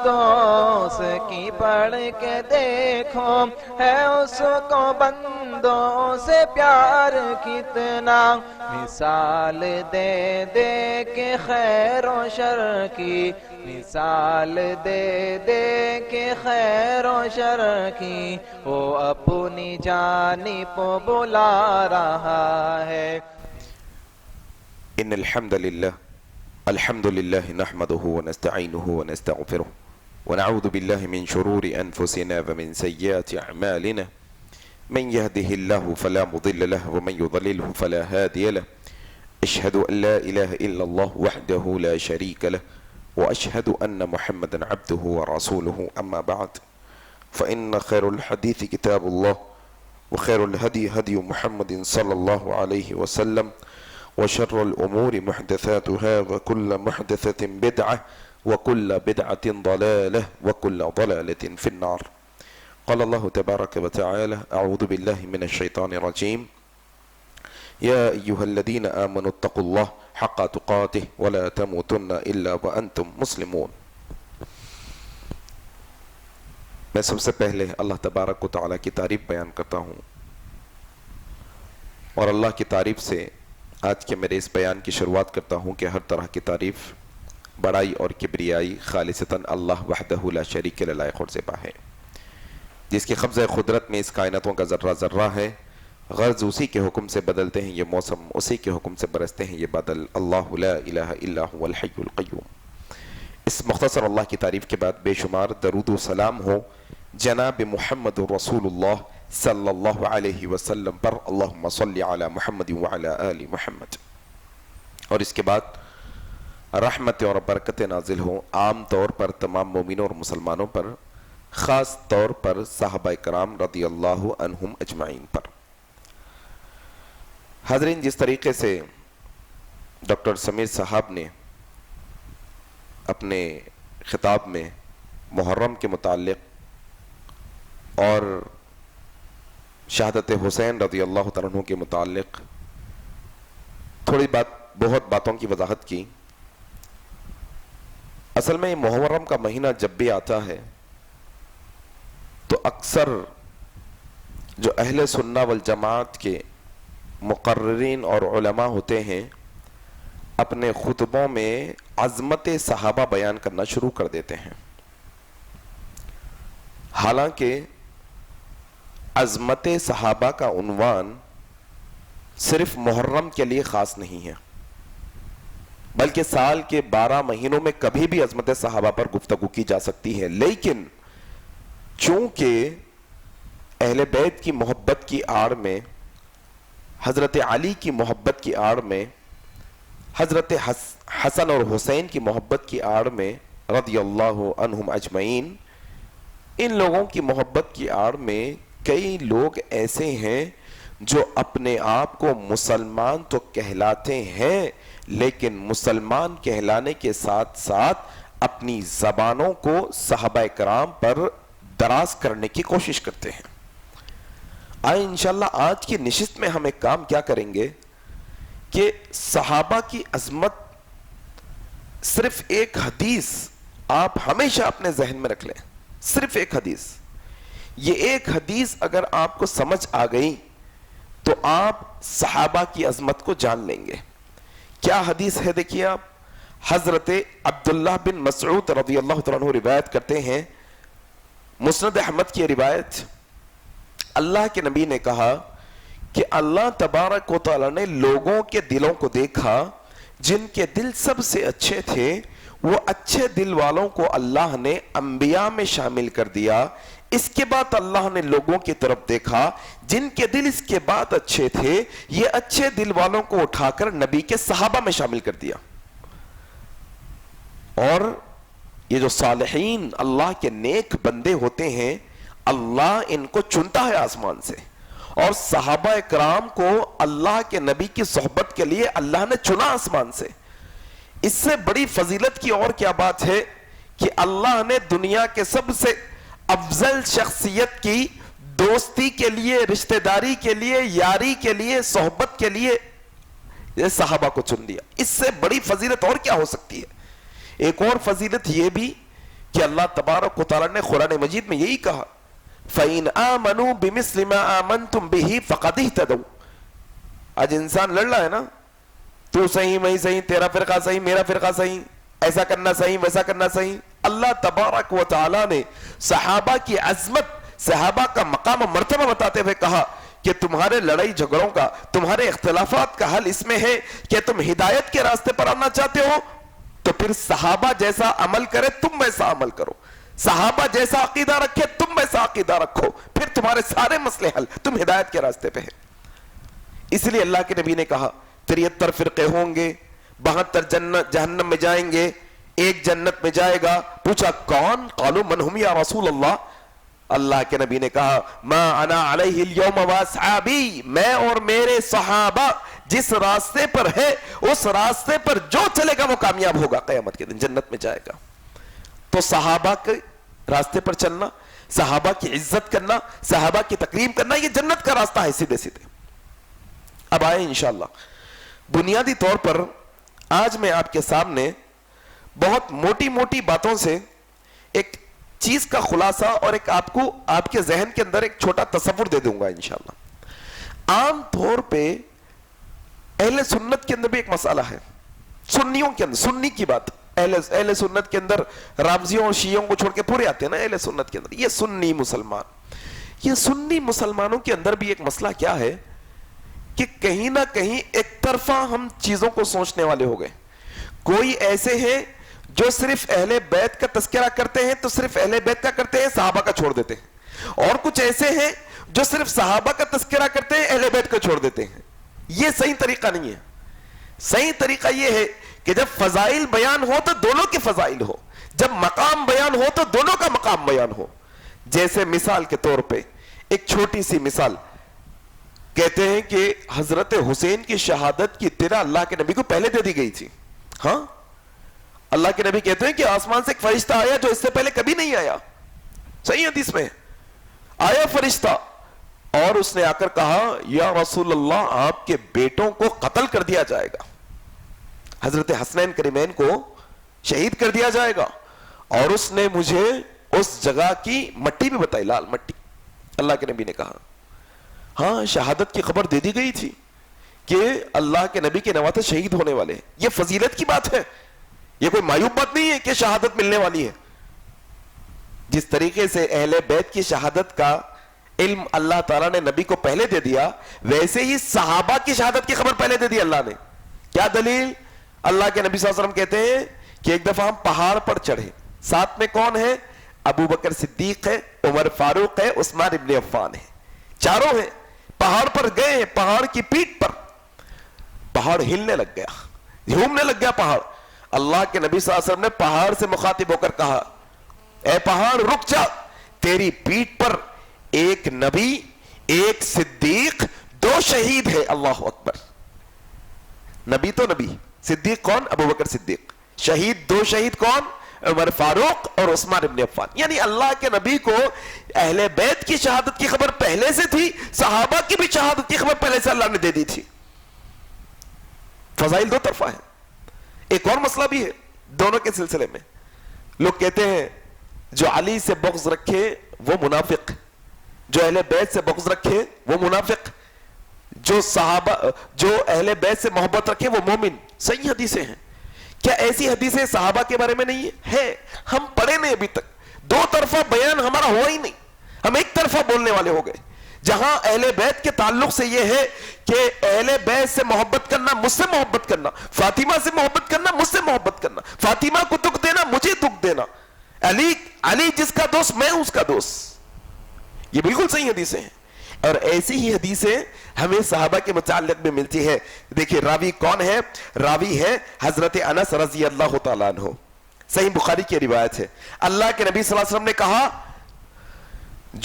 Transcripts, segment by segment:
دوست کی پڑھ کے دیکھو ہے اس کو بندوں سے پیار کتنا، مثال دے دے کے خیر و شر کی، مثال دے دے کے خیر و شر کی، وہ اپنی جانب بلا رہا ہے۔ ان الحمد للہ نحمده ونستعینه ونستغفره ونعوذ بالله من شرور انفسنا ومن سیئات اعمالنا، من يهده الله فلا مضل له ومن يضلله فلا هادي له، اشهد ان لا اله الا الله وحده لا شريك له واشهد ان محمدا عبده ورسوله، اما بعد فان خير الحديث كتاب الله وخير الهدي هدي محمد صلى الله عليه وسلم، وشر الأمور محدثاتها وكل محدثة بدعة وكل بدعة ضلالة وكل ضلالة في النار۔ قال الله تبارك وتعالى: أعوذ بالله من الشيطان الرجيم، يا أيها الذين آمنوا اتقوا الله حق تقاته ولا تموتن إلا وأنتم مسلمون۔ میں سب سے پہلے اللہ تبارک و تعالیٰ کی تعریف بیان کرتا ہوں، اور اللہ کی تعریف سے آج کے میرے اس بیان کی شروعات کرتا ہوں کہ ہر طرح کی تعریف، بڑائی اور کبریائی خالصتاً اللہ وحدہ لا شریک له لائق اور زیبا ہے، جس کی قبضہ قدرت میں اس کائناتوں کا ذرہ ذرہ ہے، غرض اسی کے حکم سے بدلتے ہیں یہ موسم، اسی کے حکم سے برستے ہیں یہ بادل، اللہ لا الہ الا هو الحی القیوم۔ اس مختصر اللہ کی تعریف کے بعد بے شمار درود و سلام ہو جناب محمد رسول اللہ صلی اللہ علیہ وسلم پر، اللہم صلی علی محمد وعلی آل محمد۔ اور اس کے بعد رحمت اور برکت نازل ہو عام طور پر تمام مومنوں اور مسلمانوں پر، خاص طور پر صحابہ کرام رضی اللہ عنہم اجمعین پر۔ حاضرین، جس طریقے سے ڈاکٹر سمیر صاحب نے اپنے خطاب میں محرم کے متعلق اور شہادت حسین رضی اللہ تعالیٰ عنہ کے متعلق بہت باتوں کی وضاحت کی، اصل میں محرم کا مہینہ جب بھی آتا ہے تو اکثر جو اہل سنہ والجماعت کے مقررین اور علماء ہوتے ہیں اپنے خطبوں میں عظمت صحابہ بیان کرنا شروع کر دیتے ہیں، حالانکہ عظمت صحابہ کا عنوان صرف محرم کے لیے خاص نہیں ہے، بلکہ سال کے 12 مہینوں میں کبھی بھی عظمت صحابہ پر گفتگو کی جا سکتی ہے، لیکن چونکہ اہل بیت کی محبت کی آڑ میں، حضرت علی کی محبت کی آڑ میں، حضرت حسن اور حسین کی محبت کی آڑ میں رضی اللہ عنہم اجمعین، ان لوگوں کی محبت کی آڑ میں کئی لوگ ایسے ہیں جو اپنے آپ کو مسلمان تو کہلاتے ہیں، لیکن مسلمان کہلانے کے ساتھ ساتھ اپنی زبانوں کو صحابہ کرام پر دراز کرنے کی کوشش کرتے ہیں۔ آئے انشاءاللہ آج کی نشست میں ہم ایک کام کیا کریں گے کہ صحابہ کی عظمت، صرف ایک حدیث آپ ہمیشہ اپنے ذہن میں رکھ لیں، صرف ایک حدیث، یہ ایک حدیث اگر آپ کو سمجھ آ گئی تو آپ صحابہ کی عظمت کو جان لیں گے۔ کیا حدیث ہے؟ دیکھیے آپ، حضرت عبداللہ بن مسعود رضی اللہ تعالیٰ عنہ روایت کرتے ہیں، مسند احمد کی روایت، اللہ کے نبی نے کہا کہ اللہ تبارک و تعالیٰ نے لوگوں کے دلوں کو دیکھا، جن کے دل سب سے اچھے تھے وہ اچھے دل والوں کو اللہ نے انبیاء میں شامل کر دیا، اس کے بعد اللہ نے لوگوں کی طرف دیکھا جن کے دل اس کے بعد اچھے تھے، یہ اچھے دل والوں کو اٹھا کر نبی کے صحابہ میں شامل کر دیا، اور یہ جو صالحین اللہ کے نیک بندے ہوتے ہیں اللہ ان کو چنتا ہے آسمان سے، اور صحابہ اکرام کو اللہ کے نبی کی صحبت کے لیے اللہ نے چنا آسمان سے۔ اس سے بڑی فضیلت کی اور کیا بات ہے کہ اللہ نے دنیا کے سب سے افضل شخصیت کی دوستی کے لیے، رشتہ داری کے لیے، یاری کے لیے، صحبت کے لیے یہ صحابہ کو چن لیا۔ اس سے بڑی فضیلت اور کیا ہو سکتی ہے؟ ایک اور فضیلت یہ بھی کہ اللہ تبارک و تعالیٰ نے قرآن مجید میں یہی کہا فَإِنْ آمَنُوا بِمِثْلِ مَا آمَنْتُمْ بِهِ فَقَدْ اهْتَدَوْا. آج انسان لڑ رہا ہے نا, تو صحیح میں صحیح, تیرا فرقہ صحیح میرا فرقہ صحیح, ایسا کرنا صحیح ویسا کرنا صحیح. اللہ تبارک و تعالیٰ نے صحابہ کی عظمت, صحابہ کا مقام و مرتبہ بتاتے ہوئے کہا کہ تمہارے لڑائی جھگڑوں کا, تمہارے اختلافات کا حل اس میں ہے کہ تم ہدایت کے راستے پر آنا چاہتے ہو تو پھر صحابہ جیسا عمل کرے تم ویسا عمل کرو, صحابہ جیسا عقیدہ رکھے تم ویسا عقیدہ رکھو, پھر تمہارے سارے مسئلے حل, تم ہدایت کے راستے پہ ہیں. اس لیے اللہ کے نبی نے کہا 73 فرقے ہوں گے, 72 جہنم میں جائیں گے, ایک جنت میں جائے گا. پوچھا کون؟ قالوا من ہم یا رسول اللہ. اللہ کے نبی نے کہا ما انا علیہ اليوم واصحابی, میں اور میرے صحابہ جس راستے پر ہے اس راستے پر جو چلے گا وہ کامیاب ہوگا, قیامت کے دن جنت میں جائے گا. تو صحابہ کے راستے پر چلنا, صحابہ کی عزت کرنا, صحابہ کی تکریم کرنا, یہ جنت کا راستہ ہے سیدھے سیدھے. اب آئے انشاءاللہ بنیادی طور پر آج میں آپ کے سامنے بہت موٹی موٹی باتوں سے ایک چیز کا خلاصہ اور ایک آپ کو آپ کے ذہن کے اندر ایک چھوٹا تصور دے دوں گا انشاءاللہ. عام طور پہ اہل سنت کے اندر بھی ایک مسئلہ ہے, سنیوں کے اندر, سنی کی بات, اہل سنت کے اندر رافضیوں اور شیعوں کو چھوڑ کے پورے آتے ہیں نا اہل سنت کے اندر, یہ سنی مسلمان. یہ سنی مسلمانوں کے اندر بھی ایک مسئلہ کیا ہے کہ کہیں نہ کہیں ایک طرفہ ہم چیزوں کو سوچنے والے ہو گئے. کوئی ایسے ہیں جو صرف اہل بیت کا تذکرہ کرتے ہیں تو صرف اہل بیت کا کرتے ہیں, صحابہ کا چھوڑ دیتے ہیں, اور کچھ ایسے ہیں جو صرف صحابہ کا تذکرہ کرتے ہیں اہل بیت کو چھوڑ دیتے ہیں. یہ صحیح طریقہ نہیں ہے. صحیح طریقہ یہ ہے کہ جب فضائل بیان ہو تو دونوں کے فضائل ہو, جب مقام بیان ہو تو دونوں کا مقام بیان ہو. جیسے مثال کے طور پہ ایک چھوٹی سی مثال, کہتے ہیں کہ حضرت حسین کی شہادت کی اطلاع اللہ کے نبی کو پہلے دے دی گئی تھی. ہاں, اللہ کے نبی کہتے ہیں کہ آسمان سے ایک فرشتہ آیا جو اس سے پہلے کبھی نہیں آیا. صحیح حدیث میں آیا فرشتہ اور اس نے آ کر کہا یا رسول اللہ آپ کے بیٹوں کو قتل کر دیا جائے گا, حضرت حسنین کریمین کو شہید کر دیا جائے گا. اور اس نے مجھے اس جگہ کی مٹی بھی بتائی, لال مٹی. اللہ کے نبی نے کہا ہاں شہادت کی خبر دے دی گئی تھی کہ اللہ کے نبی کے نواسے شہید ہونے والے ہیں. یہ فضیلت کی بات ہے, یہ کوئی معیوب بات نہیں ہے کہ شہادت ملنے والی ہے. جس طریقے سے اہل بیت کی شہادت کا علم اللہ تعالیٰ نے نبی کو پہلے دے دیا, ویسے ہی صحابہ کی شہادت کی خبر پہلے دے دی اللہ نے. کیا دلیل؟ اللہ کے نبی صلی اللہ علیہ وسلم کہتے ہیں کہ ایک دفعہ ہم پہاڑ پر چڑھے, ساتھ میں کون ہے؟ ابو بکر صدیق ہے, عمر فاروق ہے, عثمان ابن عفان ہے, چاروں ہیں. پہاڑ پر گئے ہیں, پہاڑ کی پیٹھ پر پہاڑ ہلنے لگ گیا, جھومنے لگ گیا پہاڑ. اللہ کے نبی صلی اللہ علیہ وسلم نے پہاڑ سے مخاطب ہو کر کہا اے پہاڑ رک جا, تیری پیٹھ پر ایک نبی, ایک صدیق, 2 شہید ہے. اللہ اکبر. نبی تو نبی, صدیق کون؟ ابو بکر صدیق. شہید 2 شہید کون؟ عمر فاروق اور عثمان ابن عفان. یعنی اللہ کے نبی کو اہل بیت کی شہادت کی خبر پہلے سے تھی, صحابہ کی بھی شہادت کی خبر پہلے سے اللہ نے دے دی تھی. فضائل 2 طرفہ ہے. ایک اور مسئلہ بھی ہے دونوں کے سلسلے میں. لوگ کہتے ہیں جو علی سے بغض رکھے وہ منافق, جو اہل بیت سے بغض رکھے وہ منافق, جو صحابہ جو اہل بیت سے محبت رکھے وہ مومن. صحیح حدیثیں ہیں. کیا ایسی حدیثیں صحابہ کے بارے میں نہیں ہے؟ ہم پڑھے نہیں ابھی تک. 2 طرفہ بیان ہمارا ہوا ہی نہیں, ہم ایک طرفہ بولنے والے ہو گئے. جہاں اہل بیت کے تعلق سے یہ ہے کہ اہل بیت سے محبت کرنا, مجھ سے محبت کرنا, فاطمہ سے محبت کرنا, مجھ سے محبت کرنا, فاطمہ کو دکھ دینا, مجھے دکھ دینا, علی جس کا دوست میں ہوں اس کا دوست. یہ بالکل صحیح حدیثیں ہیں. اور ایسی ہی حدیثیں ہمیں صحابہ کے متعلق بھی ملتی ہے. دیکھیں راوی کون ہے؟ راوی ہے حضرت انس رضی اللہ تعالیٰ عنہ. صحیح بخاری کی روایت ہے. اللہ کے نبی صلی اللہ علیہ وسلم نے کہا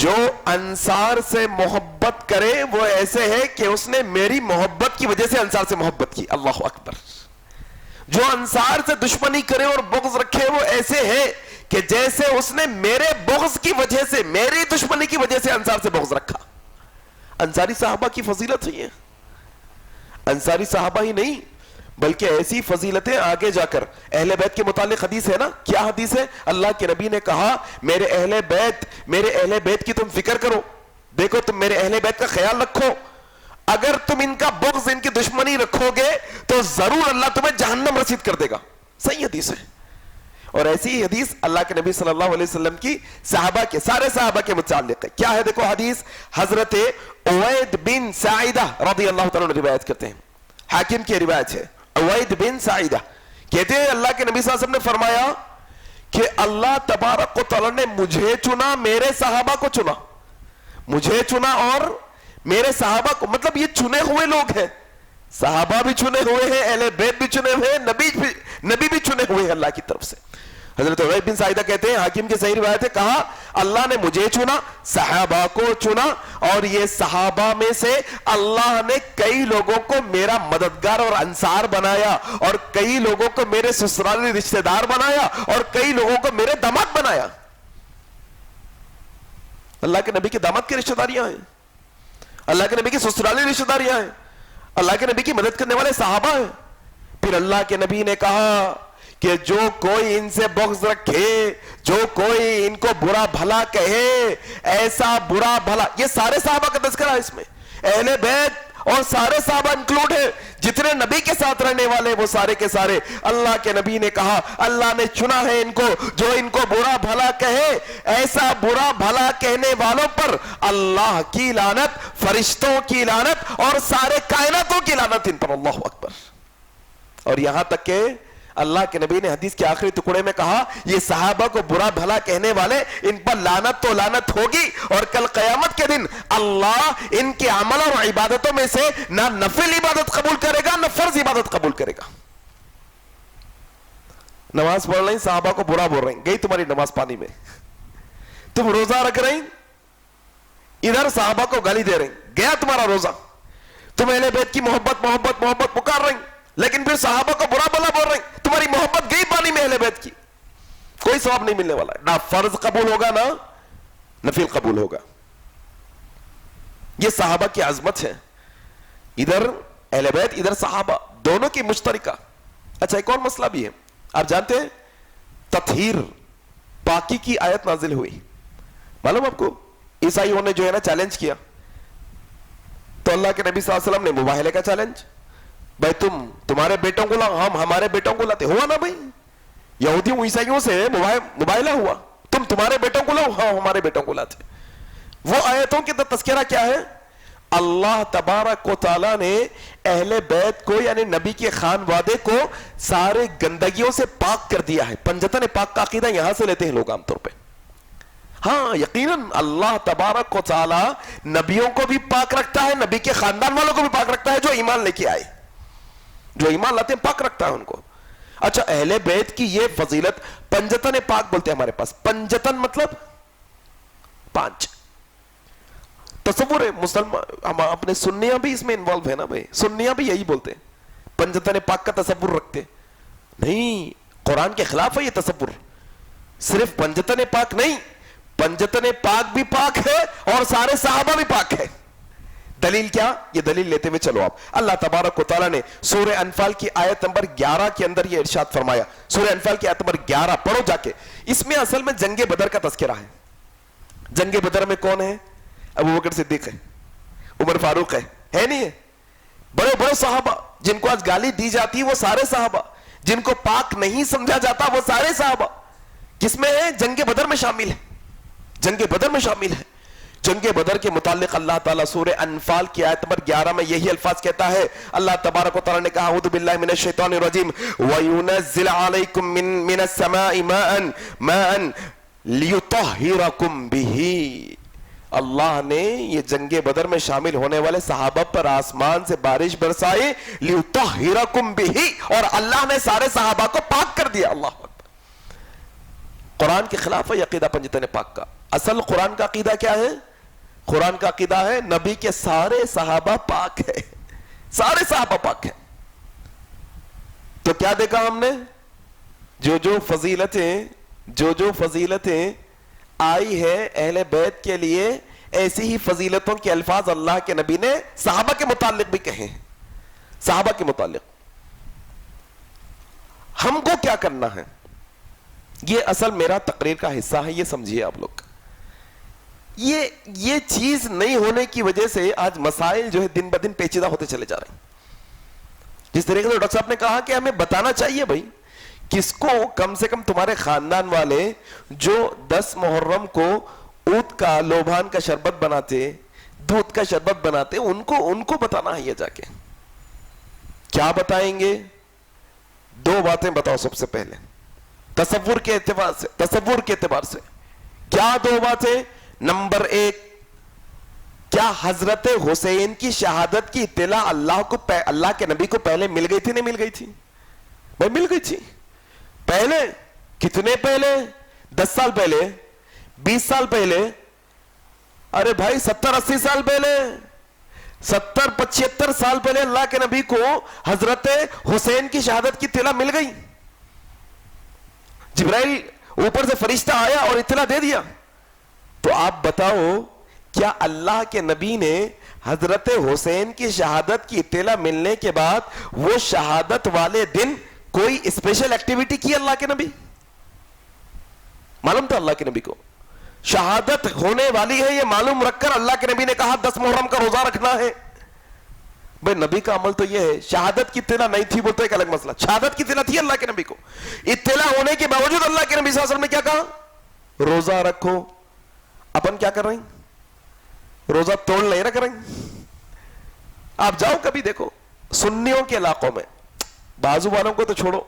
جو انصار سے محبت کرے وہ ایسے ہے کہ اس نے میری محبت کی وجہ سے انصار سے محبت کی. اللہ اکبر. جو انصار سے دشمنی کرے اور بغض رکھے وہ ایسے ہے کہ جیسے اس نے میرے بغض کی وجہ سے, میری دشمنی کی وجہ سے انصار سے بغض رکھا. انصاری صحابہ کی فضیلت ہے. انصاری صحابہ ہی نہیں بلکہ ایسی فضیلتیں آگے جا کر اہل بیت کے متعلق حدیث ہے نا. کیا حدیث ہے؟ اللہ کے نبی نے کہا میرے اہل بیت کی تم فکر کرو, دیکھو تم میرے اہل بیت کا خیال رکھو, اگر تم ان کا بغض, ان کی دشمنی رکھو گے تو ضرور اللہ تمہیں جہنم رسید کر دے گا. صحیح حدیث ہے. اور ایسی ہی حدیث اللہ کے نبی صلی اللہ علیہ وسلم کی سارے صحابہ کے متعلق ہے. کیا ہے دیکھو حدیث, حضرت عوید بن سعیدہ رضی اللہ تعالیٰ عنہ روایت کرتے ہیں, حاکم کی روایت ہے. عوید بن سعیدہ کہتے ہیں اللہ کے نبی صلی اللہ علیہ وسلم نے فرمایا کہ اللہ تبارک و تعالیٰ نے مجھے چنا, میرے صحابہ کو چنا, مجھے چنا اور میرے صحابہ کو, مطلب یہ چنے ہوئے لوگ ہیں, صحابہ بھی چنے ہوئے ہیں, اہل بیت بھی چنے ہوئے ہیں, نبی بھی چنے ہوئے ہیں اللہ کی طرف سے. حضرت عوید بن سعیدہ کہتے ہیں, حاکم کی صحیح روایت ہے, کہا اللہ نے مجھے چنا, صحابہ کو چنا, اور یہ صحابہ میں سے اللہ نے کئی لوگوں کو میرا مددگار اور انصار بنایا, اور کئی لوگوں کو میرے سسرالی رشتہ دار بنایا, اور کئی لوگوں کو میرے داماد بنایا. اللہ کے نبی کے داماد کی رشتہ داریاں ہیں, اللہ کے نبی کی سسرالی رشتہ داریاں ہیں, اللہ کے نبی کی مدد کرنے والے صحابہ ہیں. پھر اللہ کے نبی نے کہا کہ جو کوئی ان سے بغض رکھے, جو کوئی ان کو برا بھلا کہے, ایسا برا بھلا, یہ سارے صحابہ کا تذکرہ ہے اس میں, اہل بیت اور سارے صحابہ انکلوڈ ہے, جتنے نبی کے ساتھ رہنے والے وہ سارے کے سارے. اللہ کے نبی نے کہا اللہ نے چنا ہے ان کو, جو ان کو برا بھلا کہے, ایسا برا بھلا کہنے والوں پر اللہ کی لعنت, فرشتوں کی لعنت اور سارے کائناتوں کی لعنت ان پر. اللہ اکبر. اور یہاں تک کہ اللہ کے نبی نے حدیث کے آخری ٹکڑے میں کہا یہ صحابہ کو برا بھلا کہنے والے, ان پر لعنت تو لعنت ہوگی, اور کل قیامت کے دن اللہ ان کے عمل اور عبادتوں میں سے نہ نفل عبادت قبول کرے گا نہ فرض عبادت قبول کرے گا. نماز پڑھ رہی, صحابہ کو برا بول رہی, گئی تمہاری نماز پانی میں. تم روزہ رکھ رہی, ادھر صحابہ کو گالی دے رہی, گیا تمہارا روزہ. تم اہل بیت کی محبت پکار رہی, لیکن پھر صحابہ کو برا بھلا بول رہے, تمہاری محبت گئی پانی میں اہل بیت کی, کوئی ثواب نہیں ملنے والا ہے, نہ فرض قبول ہوگا نہ نفل قبول ہوگا. یہ صحابہ کی عظمت ہے, ادھر اہل بیت ادھر صحابہ, دونوں کی مشترکہ. اچھا ایک اور مسئلہ بھی ہے, آپ جانتے ہیں تطہیر پاکی کی آیت نازل ہوئی, معلوم آپ کو, عیسائیوں نے جو ہے نا چیلنج کیا, تو اللہ کے نبی صلی اللہ علیہ وسلم نے مباہلے کا چیلنج, بھائی تمہارے بیٹوں کو لاؤ, ہم ہمارے بیٹوں کو لاتے, ہوا نا بھائی, یہودیوں عیسائیوں سے مباہلہ ہوا, تمہارے بیٹوں کو لاؤ, ہاں ہمارے بیٹوں کو لاتے. وہ آیتوں کے تذکرہ کیا ہے, اللہ تبارک و تعالیٰ نے اہل بیت کو یعنی نبی کے خانوادے کو سارے گندگیوں سے پاک کر دیا ہے. پنجتن پاک کا عقیدہ یہاں سے لیتے ہیں لوگ عام طور پہ. ہاں یقیناً اللہ تبارک و تعالیٰ نبیوں کو بھی پاک رکھتا ہے, نبی کے خاندان والوں کو بھی پاک رکھتا ہے, جو ایمان لے کے آئے, جو ایمان لاتے ہیں پاک رکھتا ہے ان کو. اچھا اہل بیت کی یہ فضیلت, پنجتن پاک بولتے ہیں ہمارے پاس, پنجتن مطلب 5. تصور ہے مسلمان, ہم اپنے سنیاں بھی اس میں انوالو ہے نا بھائی, سنیاں بھی یہی بولتے ہیں, پنجتن پاک کا تصور رکھتے نہیں. قرآن کے خلاف ہے یہ تصور. صرف پنجتن پاک نہیں, پنجتن پاک بھی پاک ہے اور سارے صحابہ بھی پاک ہے. دلیل کیا, یہ دلیل لیتے ہوئے چلو آپ. اللہ تبارک و تعالیٰ نے سورہ انفال کی آیت نمبر 11 کے اندر یہ ارشاد فرمایا, سورہ انفال کی آیت نمبر 11 پڑھو جا کے. اس میں اصل میں جنگ بدر کا تذکرہ ہے. جنگ بدر میں کون ہے, ابو بکر صدیق ہے, عمر فاروق ہے نہیں ہے, بڑے بڑے صحابہ جن کو آج گالی دی جاتی وہ سارے صحابہ, جن کو پاک نہیں سمجھا جاتا وہ سارے صحابہ کس میں ہے, جنگ بدر میں شامل ہے, جنگ بدر میں شامل ہے. جنگ بدر کے متعلق اللہ تعالیٰ سورہ انفال کی آیت نمبر 11 میں یہی الفاظ کہتا ہے. اللہ تبارک و تعالیٰ نے کہا اعوذ باللہ من الشیطان الرجیم وَيُنَزِّلْ عَلَيْكُم مِّنَ السَّمَاءِ مَاءً لِيُطَهِّرَكُم بِهِ. اللہ نے یہ جنگ بدر میں شامل ہونے والے صحابہ پر آسمان سے بارش برسائی, لِيُطَهِّرَكُم بِهِ, اور اللہ نے سارے صحابہ کو پاک کر دیا. اللہ اکبر. قرآن کے خلاف ہے عقیدہ پنجتن پاک کا. اصل قرآن کا عقیدہ کیا ہے, قرآن کا عقیدہ ہے نبی کے سارے صحابہ پاک ہے, سارے صحابہ پاک ہیں. تو کیا دیکھا ہم نے, جو جو فضیلتیں آئی ہے اہل بیت کے لیے, ایسی ہی فضیلتوں کے الفاظ اللہ کے نبی نے صحابہ کے متعلق بھی کہے ہیں. صحابہ کے متعلق ہم کو کیا کرنا ہے. یہ اصل میرا تقریر کا حصہ ہے, یہ سمجھیے آپ لوگ. یہ چیز نہیں ہونے کی وجہ سے آج مسائل جو ہے دن بدن پیچیدہ ہوتے چلے جا رہے ہیں. جس طریقے سے ڈاکٹر صاحب نے کہا کہ ہمیں بتانا چاہیے بھائی, کس کو کم سے کم تمہارے خاندان والے جو 10 محرم کو اونٹ کا لوبھان کا شربت بناتے, دودھ کا شربت بناتے, ان کو بتانا ہے. یہ جا کے کیا بتائیں گے؟ 2 باتیں بتاؤ. سب سے پہلے تصور کے اعتبار سے کیا 2 باتیں؟ نمبر 1, کیا حضرت حسین کی شہادت کی اطلاع اللہ کے نبی کو پہلے مل گئی تھی؟ نہیں مل گئی تھی بھائی, مل گئی تھی. پہلے کتنے پہلے؟ 10 سال پہلے, 20 سال پہلے, ارے بھائی 70-80 سال پہلے, 70-75 سال پہلے اللہ کے نبی کو حضرت حسین کی شہادت کی اطلاع مل گئی. جبرائیل اوپر سے فرشتہ آیا اور اطلاع دے دیا. تو آپ بتاؤ, کیا اللہ کے نبی نے حضرت حسین کی شہادت کی اطلاع ملنے کے بعد وہ شہادت والے دن کوئی اسپیشل ایکٹیویٹی کی اللہ کے نبی؟ معلوم تھا اللہ کے نبی کو شہادت ہونے والی ہے, یہ معلوم رکھ کر اللہ کے نبی نے کہا 10 محرم کا روزہ رکھنا ہے. بھئی نبی کا عمل تو یہ ہے. شہادت کی اطلاع نہیں تھی بولتے ایک الگ مسئلہ, شہادت کی اطلاع تھی اللہ کے نبی کو. اطلاع ہونے کے باوجود اللہ کے نبی صلی اللہ علیہ وسلم نے کیا کہا؟ روزہ رکھو. اپن کیا کر رہے ہیں؟ روزہ توڑ نہیں رکھ رہے ہیں. آپ جاؤ کبھی دیکھو سنیوں کے علاقوں میں, بازو والوں کو تو چھوڑو,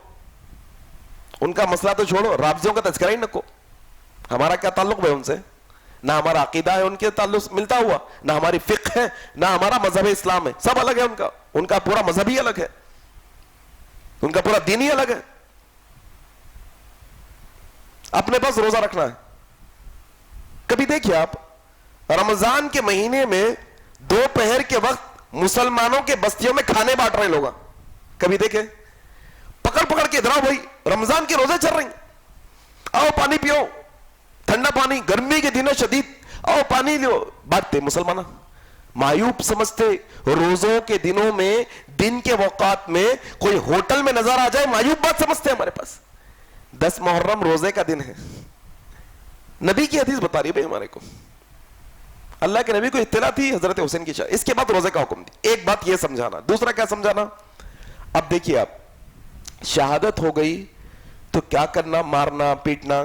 ان کا مسئلہ تو چھوڑو, رافضیوں کا تذکرہ ہی نہ کو. ہمارا کیا تعلق ہے ان سے؟ نہ ہمارا عقیدہ ہے ان کے تعلق ملتا ہوا, نہ ہماری فقہ ہے, نہ ہمارا مذہب اسلام ہے. سب الگ ہے ان کا پورا مذہب ہی الگ ہے, ان کا پورا دین ہی الگ ہے. اپنے پاس روزہ رکھنا ہے. کبھی دیکھیے آپ رمضان کے مہینے میں دوپہر کے وقت مسلمانوں کے بستیوں میں کھانے بانٹ رہے لوگ, کبھی دیکھے پکڑ کے ادھر آؤ بھائی رمضان کے روزے چل رہے ہیں, آؤ پانی پیو, ٹھنڈا پانی, گرمی کے دنوں شدید, آؤ پانی لو, بانٹتے مسلمان. معیوب سمجھتے روزوں کے دنوں میں, دن کے اوقات میں کوئی ہوٹل میں نظر آ جائے معیوب بات سمجھتے ہیں. ہمارے پاس 10 محرم روزے کا دن ہے, نبی کی حدیث بتا رہی ہے بھائی ہمارے کو, اللہ کے نبی کو اطلاع تھی حضرت حسین کی شہادت, اس کے بعد روزے کا حکم دی. ایک بات یہ سمجھانا. دوسرا کیا سمجھانا؟ اب دیکھیے آپ, شہادت ہو گئی تو کیا کرنا؟ مارنا پیٹنا.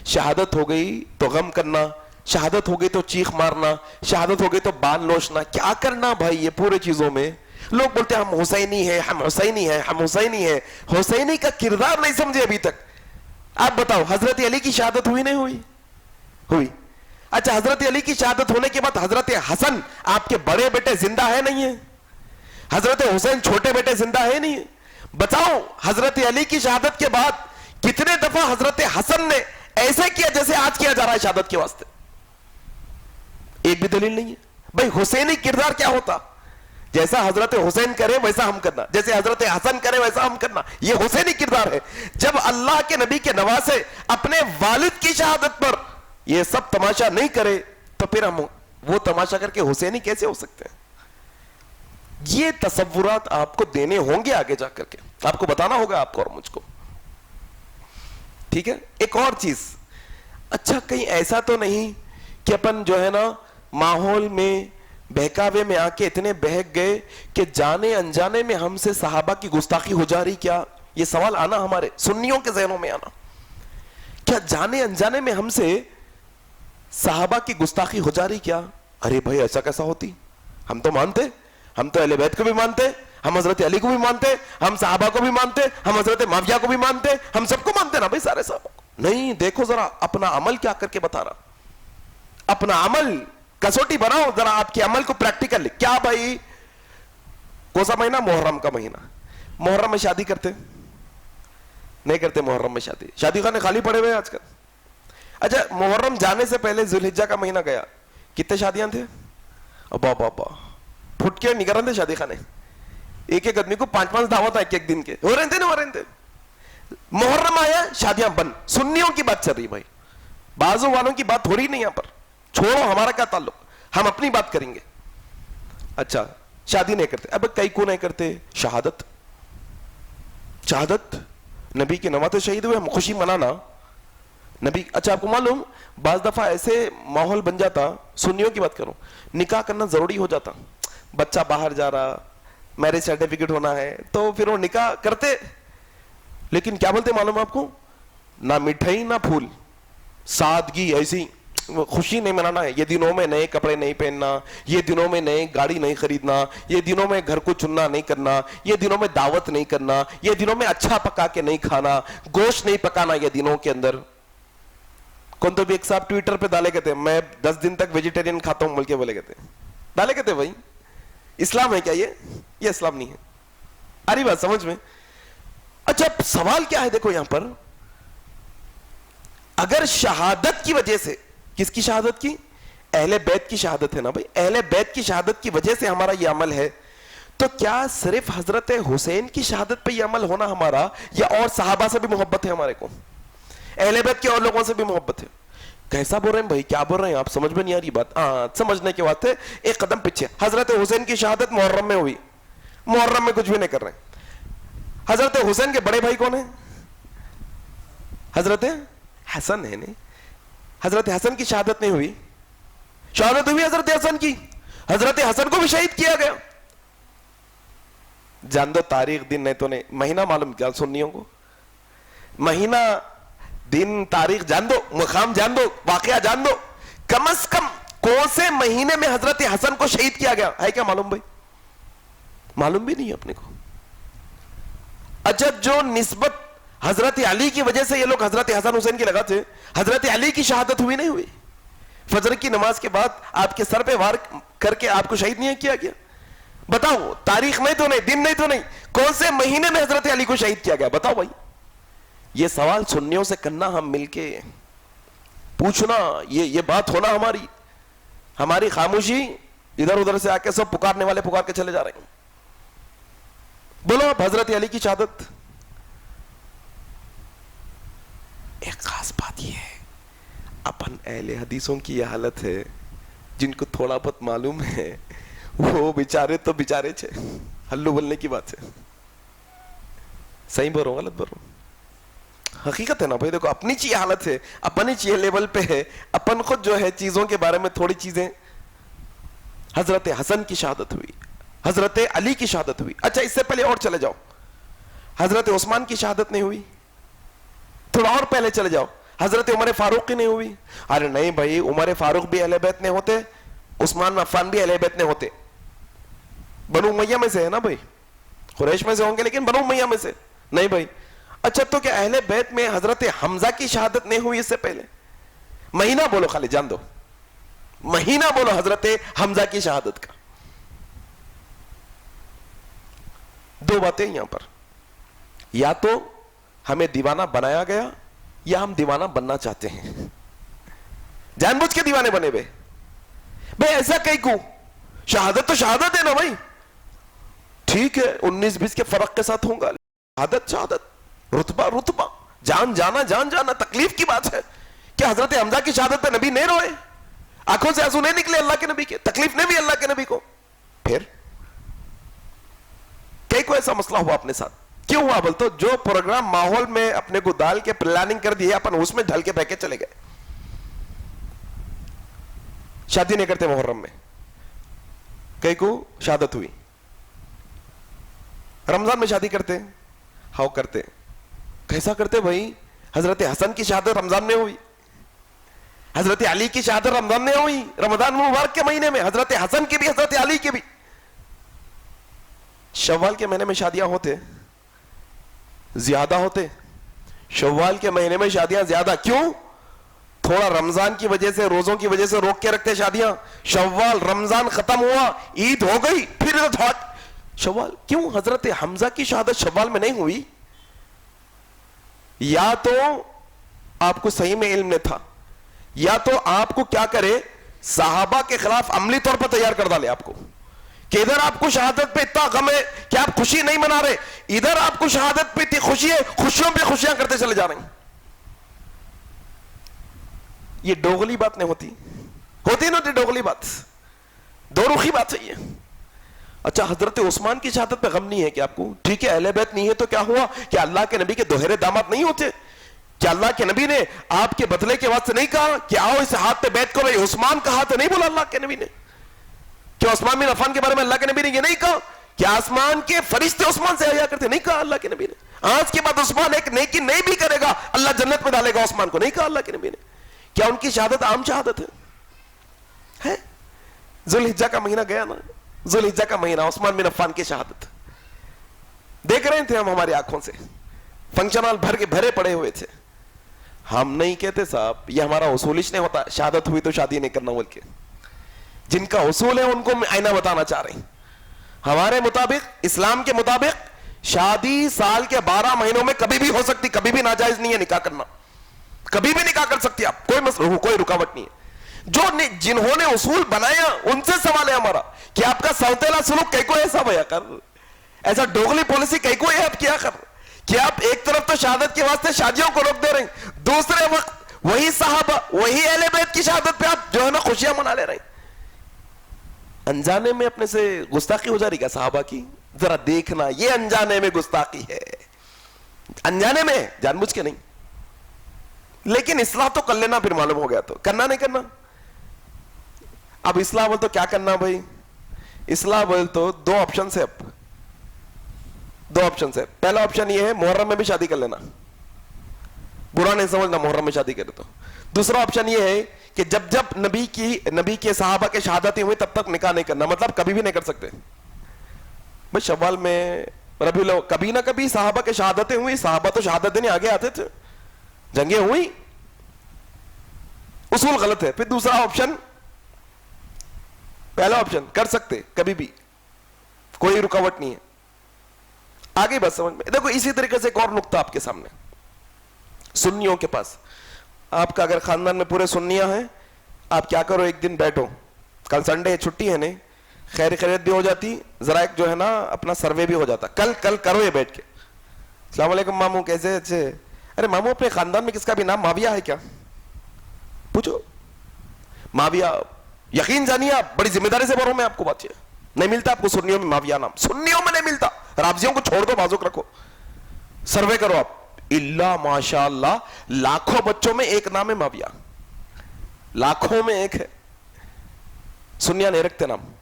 شہادت ہو گئی تو غم کرنا, شہادت ہو گئی تو چیخ مارنا, شہادت ہو گئی تو بال نوچنا. کیا کرنا بھائی یہ پورے چیزوں میں؟ لوگ بولتے ہیں ہم حسینی ہیں, ہم حسینی ہیں, ہم حسینی ہیں. حسینی کا کردار نہیں سمجھے ابھی تک. آپ بتاؤ حضرت علی کی شہادت ہوئی نہیں ہوئی؟ ہوئی. اچھا حضرت علی کی شہادت ہونے کے بعد حضرت حسن آپ کے بڑے بیٹے زندہ ہے نہیں ہے؟ حضرت حسین چھوٹے بیٹے زندہ ہے نہیں ہے؟ بتاؤ حضرت علی کی شہادت کے بعد کتنے دفعہ حضرت حسن نے ایسے کیا جیسے آج کیا جا رہا ہے شہادت کے واسطے؟ ایک بھی دلیل نہیں ہے. بھائی حسینی کردار کیا ہوتا؟ جیسا حضرت حسین کرے ویسا ہم کرنا, جیسے حضرت حسن کرے ویسا ہم کرنا. یہ حسینی کردار ہے. جب اللہ کے نبی کے نواسے اپنے والد کی شہادت پر یہ سب تماشا نہیں کرے تو پھر ہم وہ تماشا کر کے حسینی کیسے ہو سکتے ہیں؟ یہ تصورات آپ کو دینے ہوں گے آگے جا کر کے, آپ کو بتانا ہوگا آپ کو اور مجھ کو. ٹھیک ہے. ایک اور چیز, اچھا کہیں ایسا تو نہیں کہ اپن جو ہے نا ماحول میں بہکاوے میں آ کے اتنے بہک گئے کہ جانے انجانے میں ہم سے صحابہ کی گستاخی ہو جا رہی کیا؟ یہ سوال آنا ہمارے سنیوں کے ذہنوں میں آنا, کیا جانے انجانے میں ہم سے صحابہ کی گستاخی ہو جا رہی کیا؟ ارے بھائی ایسا کیسا ہوتی؟ ہم تو مانتے, ہم تو اہل بیت کو بھی مانتے, ہم حضرت علی کو بھی مانتے, ہم صحابہ کو بھی مانتے, ہم حضرت معاویہ کو بھی مانتے, ہم سب کو مانتے نا بھائی, سارے صحابہ کو. نہیں, دیکھو ذرا اپنا عمل کیا کر کے بتا رہا, اپنا عمل کسوٹی بناؤ ذرا, آپ کے عمل کو پریکٹیکل. کیا بھائی کون سا مہینہ؟ محرم کا مہینہ. محرم میں شادی کرتے نہیں کرتے؟ محرم میں شادی خانے خالی پڑے ہوئے آج کل. اچھا محرم جانے سے پہلے ذوالحجہ کا مہینہ گیا, کتنے شادیاں تھے؟ ابا بابا پھٹ کے نکل رہے تھے شادی خانے, ایک ایک آدمی کو 5-5 دعوت ایک ایک دن کے ہو رہے تھے نا, ہو رہے تھے. محرم آیا شادیاں بند. سنیوں کی بات چل رہی بھائی, بازو والوں کی بات ہو رہی نہیں یہاں پر. چھوڑو ہمارا کیا تعلق, ہم اپنی بات کریں گے. اچھا شادی نہیں کرتے, اب کئی کو نہیں کرتے؟ شہادت نبی کے نواسے شہید ہوئے، ہم خوشی منانا نبی. اچھا آپ کو معلوم بعض دفعہ ایسے ماحول بن جاتا، سنیوں کی بات کروں، نکاح کرنا ضروری ہو جاتا، بچہ باہر جا رہا، میرج سرٹیفکیٹ ہونا ہے، تو پھر وہ نکاح کرتے، لیکن کیا بولتے معلوم آپ کو؟ نہ مٹھائی نہ پھول، سادگی، ایسی خوشی نہیں منانا ہے. یہ دنوں میں نئے کپڑے نہیں پہننا، یہ دنوں میں نئے گاڑی نہیں خریدنا، یہ دنوں میں گھر کو چننا نہیں کرنا، یہ دنوں میں دعوت نہیں کرنا، یہ دنوں میں اچھا پکا کے نہیں کھانا، گوشت نہیں پکانا یہ دنوں کے اندر. کون تو بھی ایک صاحب ٹویٹر پہ ڈالے کہتے ہیں میں 10 دن تک ویجیٹیرین کھاتا ہوں بول کے بولے کہتے ہیں، ڈالے کہتے ہیں بھائی اسلام ہے کیا یہ اسلام نہیں ہے. آ رہی بات سمجھ میں؟ اچھا سوال کیا ہے دیکھو یہاں پر، اگر شہادت کی وجہ سے، کس کی شہادت کی؟ اہل بیت کی شہادت ہے نا بھائی، اہل بیت کی شہادت کی وجہ سے ہمارا یہ عمل ہے، تو کیا صرف حضرت حسین کی شہادت پہ یہ عمل ہونا ہمارا، یا اور صحابہ سے بھی محبت ہے ہمارے کو، اہل بیت کے اور لوگوں سے بھی محبت ہے؟ کیسا بول رہے ہیں بھائی، کیا بول رہے ہیں آپ؟ سمجھ میں نہیں آ رہی بات. سمجھنے کی بات ہے. ایک قدم پیچھے، حضرت حسین کی شہادت محرم میں ہوئی، محرم میں کچھ بھی نہیں کر رہے ہیں. حضرت حسین کے بڑے بھائی کون ہیں؟ حضرت حسن ہے. نہیں، حضرت حسن کی شہادت نہیں ہوئی؟ شہادت ہوئی حضرت حسن کی، حضرت حسن کو بھی شہید کیا گیا. جان دو تاریخ، دن نہیں تو نہیں، مہینہ معلوم کیا سنیوں کو؟ مہینہ، دن، تاریخ جان دو، مقام جان دو، واقعہ جان دو. کم از کم کون سے مہینے میں حضرت حسن کو شہید کیا گیا ہے کیا معلوم بھائی؟ معلوم بھی نہیں ہے اپنے کو. اچھا جو نسبت حضرت علی کی وجہ سے یہ لوگ حضرت حسن حسین کی لگاتے، حضرت علی کی شہادت ہوئی نہیں ہوئی؟ فجر کی نماز کے بعد آپ کے سر پہ وار کر کے آپ کو شہید نہیں کیا گیا؟ بتاؤ، تاریخ نہیں تو نہیں، دن نہیں تو نہیں، کون سے مہینے میں حضرت علی کو شہید کیا گیا؟ بتاؤ بھائی. یہ سوال سنیوں سے کرنا، ہم مل کے پوچھنا، یہ بات ہونا ہماری خاموشی، ادھر ادھر سے آ کے سب پکارنے والے پکار کے چلے جا رہے ہیں. بولو اب حضرت علی کی شہادت. ایک خاص بات یہ ہے، اپن اہل حدیثوں کی یہ حالت ہے، جن کو تھوڑا بہت معلوم ہے وہ بیچارے تو بیچارے چھے، ہلو بولنے کی بات ہے. صحیح بول رہا ہوں غلط بول رہا ہوں؟ حقیقت ہے نا بھائی. دیکھو اپنی چیز حالت ہے، اپنی چیز لیول پہ ہے، اپن خود جو ہے چیزوں کے بارے میں تھوڑی چیزیں. حضرت حسن کی شہادت ہوئی، حضرت علی کی شہادت ہوئی. اچھا اس سے پہلے اور چلے جاؤ، حضرت عثمان کی شہادت نہیں ہوئی؟ تھوڑا اور پہلے چلے جاؤ، حضرت عمر فاروق کی نہیں ہوئی؟ ارے نہیں بھائی، عمر فاروق بھی اہل بیت نے ہوتے، عثمان عفان بھی اہل بیت نے ہوتے. بنو امیہ میں سے ہے نا بھائی، قریش میں سے ہوں گے لیکن بنو امیہ میں سے نہیں بھائی. اچھا تو کیا اہل بیت میں حضرت حمزہ کی شہادت نہیں ہوئی اس سے پہلے؟ مہینہ بولو، خالی جان دو، مہینہ بولو حضرت حمزہ کی شہادت کا. دو باتیں یہاں پر، یا تو ہمیں دیوانہ بنایا گیا یا ہم دیوانہ بننا چاہتے ہیں، جان بوجھ کے دیوانے بنے بے. بھائی ایسا کہیں کو، شہادت تو شہادت ہے نا بھائی، ٹھیک ہے 19-20 کے فرق کے ساتھ ہوں گا، شہادت شہادت، رتبہ رتبہ، جان جانا جان جانا. تکلیف کی بات ہے کہ حضرت حمزہ کی شہادت پہ نبی نہیں روئے، آنکھوں سے آنسو نہیں نکلے اللہ کے نبی کے، تکلیف نہیں بھی اللہ کے نبی کو. پھر کئی کو ایسا مسئلہ ہوا اپنے ساتھ، کیوں ہوا بولتے؟ جو پروگرام ماحول میں اپنے کو ڈال کے پلاننگ کر دی، اپن اس میں ڈھل کے بہ کے چلے گئے. شادی نہیں کرتے محرم میں، کئی کو شہادت ہوئی. رمضان میں شادی کرتے، ہاؤ کرتے. کیسا کرتے بھائی؟ حضرت حسن کی شہادت رمضان میں ہوئی، حضرت علی کی شہادت رمضان میں ہوئی، رمضان مبارک کے مہینے میں، حضرت حسن کی بھی حضرت علی کی بھی. شوال کے مہینے میں شادیاں ہوتے زیادہ ہوتے، شوال کے مہینے میں شادیاں زیادہ. کیوں؟ تھوڑا رمضان کی وجہ سے، روزوں کی وجہ سے روک کے رکھتے شادیاں. شوال رمضان ختم ہوا، عید ہو گئی، پھر شوال. کیوں حضرت حمزہ کی شہادت شوال میں نہیں ہوئی؟ یا تو آپ کو صحیح میں علم نہیں تھا، یا تو آپ کو کیا کرے، صحابہ کے خلاف عملی طور پر تیار کر ڈالے آپ کو، کہ ادھر آپ کو شہادت پہ اتنا غم ہے کہ آپ خوشی نہیں منا رہے، ادھر آپ کو شہادت پہ اتنی خوشی ہے، خوشیوں پہ خوشیاں کرتے چلے جا رہے ہیں. یہ ڈوغلی بات نہیں ہوتی نا، ڈوغلی بات، دو رخی بات ہے یہ. اچھا حضرت عثمان کی شہادت پہ غم نہیں ہے کہ آپ کو؟ ٹھیک ہے اہل بیت نہیں ہے تو کیا ہوا کہ اللہ کے نبی کے دوہرے داماد نہیں ہوتے؟ کیا اللہ کے نبی نے آپ کے بدلے کے واسطے نہیں کہا کہ آؤ اس ہاتھ پہ بیت کرو؟ عثمان کا ہاتھ نہیں بولا اللہ کے نبی نے؟ کیا عثمان بن عفان کے بارے میں اللہ کے نبی نے یہ نہیں کہا کہ آسمان کے فرشتے عثمان سے حیا کرتے؟ نہیں کہا اللہ کے نبی نے؟ آج کے بعد عثمان ایک نیکی نہیں بھی کرے گا اللہ جنت میں ڈالے گا عثمان کو؟ نہیں کہا اللہ کے نبی نے؟ کیا ان کی شہادت عام شہادت ہے؟ ذوالحجہ کا مہینہ گیا نا، ذوالحجہ کا مہینہ، عثمان بن عفان کی شہادت دیکھ رہے تھے ہم ہماری آنکھوں سے، فنکشن ہال بھر کے بھرے پڑے ہوئے تھے۔ ہم نہیں کہتے صاحب یہ ہمارا اصول نہیں ہوتا شہادت ہوئی تو شادی نہیں کرنا، بلکہ جن کا اصول ہے ان کو آئینہ بتانا چاہ رہے ہیں۔ ہمارے مطابق، اسلام کے مطابق، شادی سال کے 12 مہینوں میں کبھی بھی ہو سکتی، کبھی بھی ناجائز نہیں ہے نکاح کرنا، کبھی بھی نکاح کر سکتی آپ، کوئی مسئلہ، کوئی رکاوٹ نہیں ہے۔ جنہوں نے اصول بنایا ان سے سوال ہے ہمارا کہ آپ کا سوتیلا سلوک کئی کو ایسا بیا کر، ایسا ڈوغلی پالیسی کئی کو ہے آپ کیا کر کہ آپ ایک طرف تو شہادت کے واسطے شادیوں کو روک دے رہے ہیں، دوسرے وقت وہی صحابہ، وہی اہل بیت کی شہادت پہ آپ جو ہے نا خوشیاں منا لے رہے ہیں۔ انجانے میں اپنے سے گستاخی ہو جا رہی کیا صحابہ کی؟ ذرا دیکھنا، یہ انجانے میں گستاخی ہے، انجانے میں، جان بوجھ کے نہیں۔ لیکن اصلاح تو کر لینا، پھر معلوم ہو گیا تو کرنا نہیں کرنا۔ اب اصلاح بول تو کیا کرنا بھائی؟ اصلاح بول تو دو آپشن ہے، اب دو آپشن ہے۔ پہلا آپشن یہ ہے محرم میں بھی شادی کر لینا، برا نہیں سمجھنا محرم میں شادی کرے تو۔ دوسرا آپشن یہ ہے کہ جب جب نبی کے صحابہ کے شہادتیں ہوئی تب تک نکاح نہیں کرنا، مطلب کبھی بھی نہیں کر سکتے۔ بھائی شوال میں، ربیع الاول، کبھی نہ کبھی صحابہ کے شہادتیں ہوئی، صحابہ تو شہادت دینے آگے آتے تھے، جنگیں ہوئی، اصول غلط ہے۔ پھر دوسرا آپشن، پہلا آپشن کر سکتے کبھی بھی، کوئی رکاوٹ نہیں ہے۔ آگے بس سمجھ میں دیکھو، اسی طریقے سے ایک اور نقطہ آپ کے سامنے، سنیوں کے پاس، آپ کا اگر خاندان میں پورے سنیاں ہیں، آپ کیا کرو، ایک دن بیٹھو، کل سنڈے ہے، چھٹی ہے، نہیں خیر خیریت بھی ہو جاتی، ذرا ایک جو ہے نا اپنا سروے بھی ہو جاتا، کل کرو یہ بیٹھ کے، السلام علیکم ماموں کیسے؟ اچھے، ارے ماموں اپنے خاندان میں کس کا بھی نام معاویہ ہے کیا؟ پوچھو، معاویہ، یقین جانیے آپ بڑی ذمہ داری سے بول رہا ہوں میں آپ کو، بات یہ نہیں ملتا آپ کو سنیوں میں معاویہ نام، سنیوں میں نہیں ملتا، رافضیوں کو چھوڑ دو، بازوک رکھو، سروے کرو آپ، اللہ ماشاء اللہ لاکھوں بچوں میں ایک نام ہے معاویہ، لاکھوں میں ایک ہے۔ سنیاں نہیں رکھتے نام،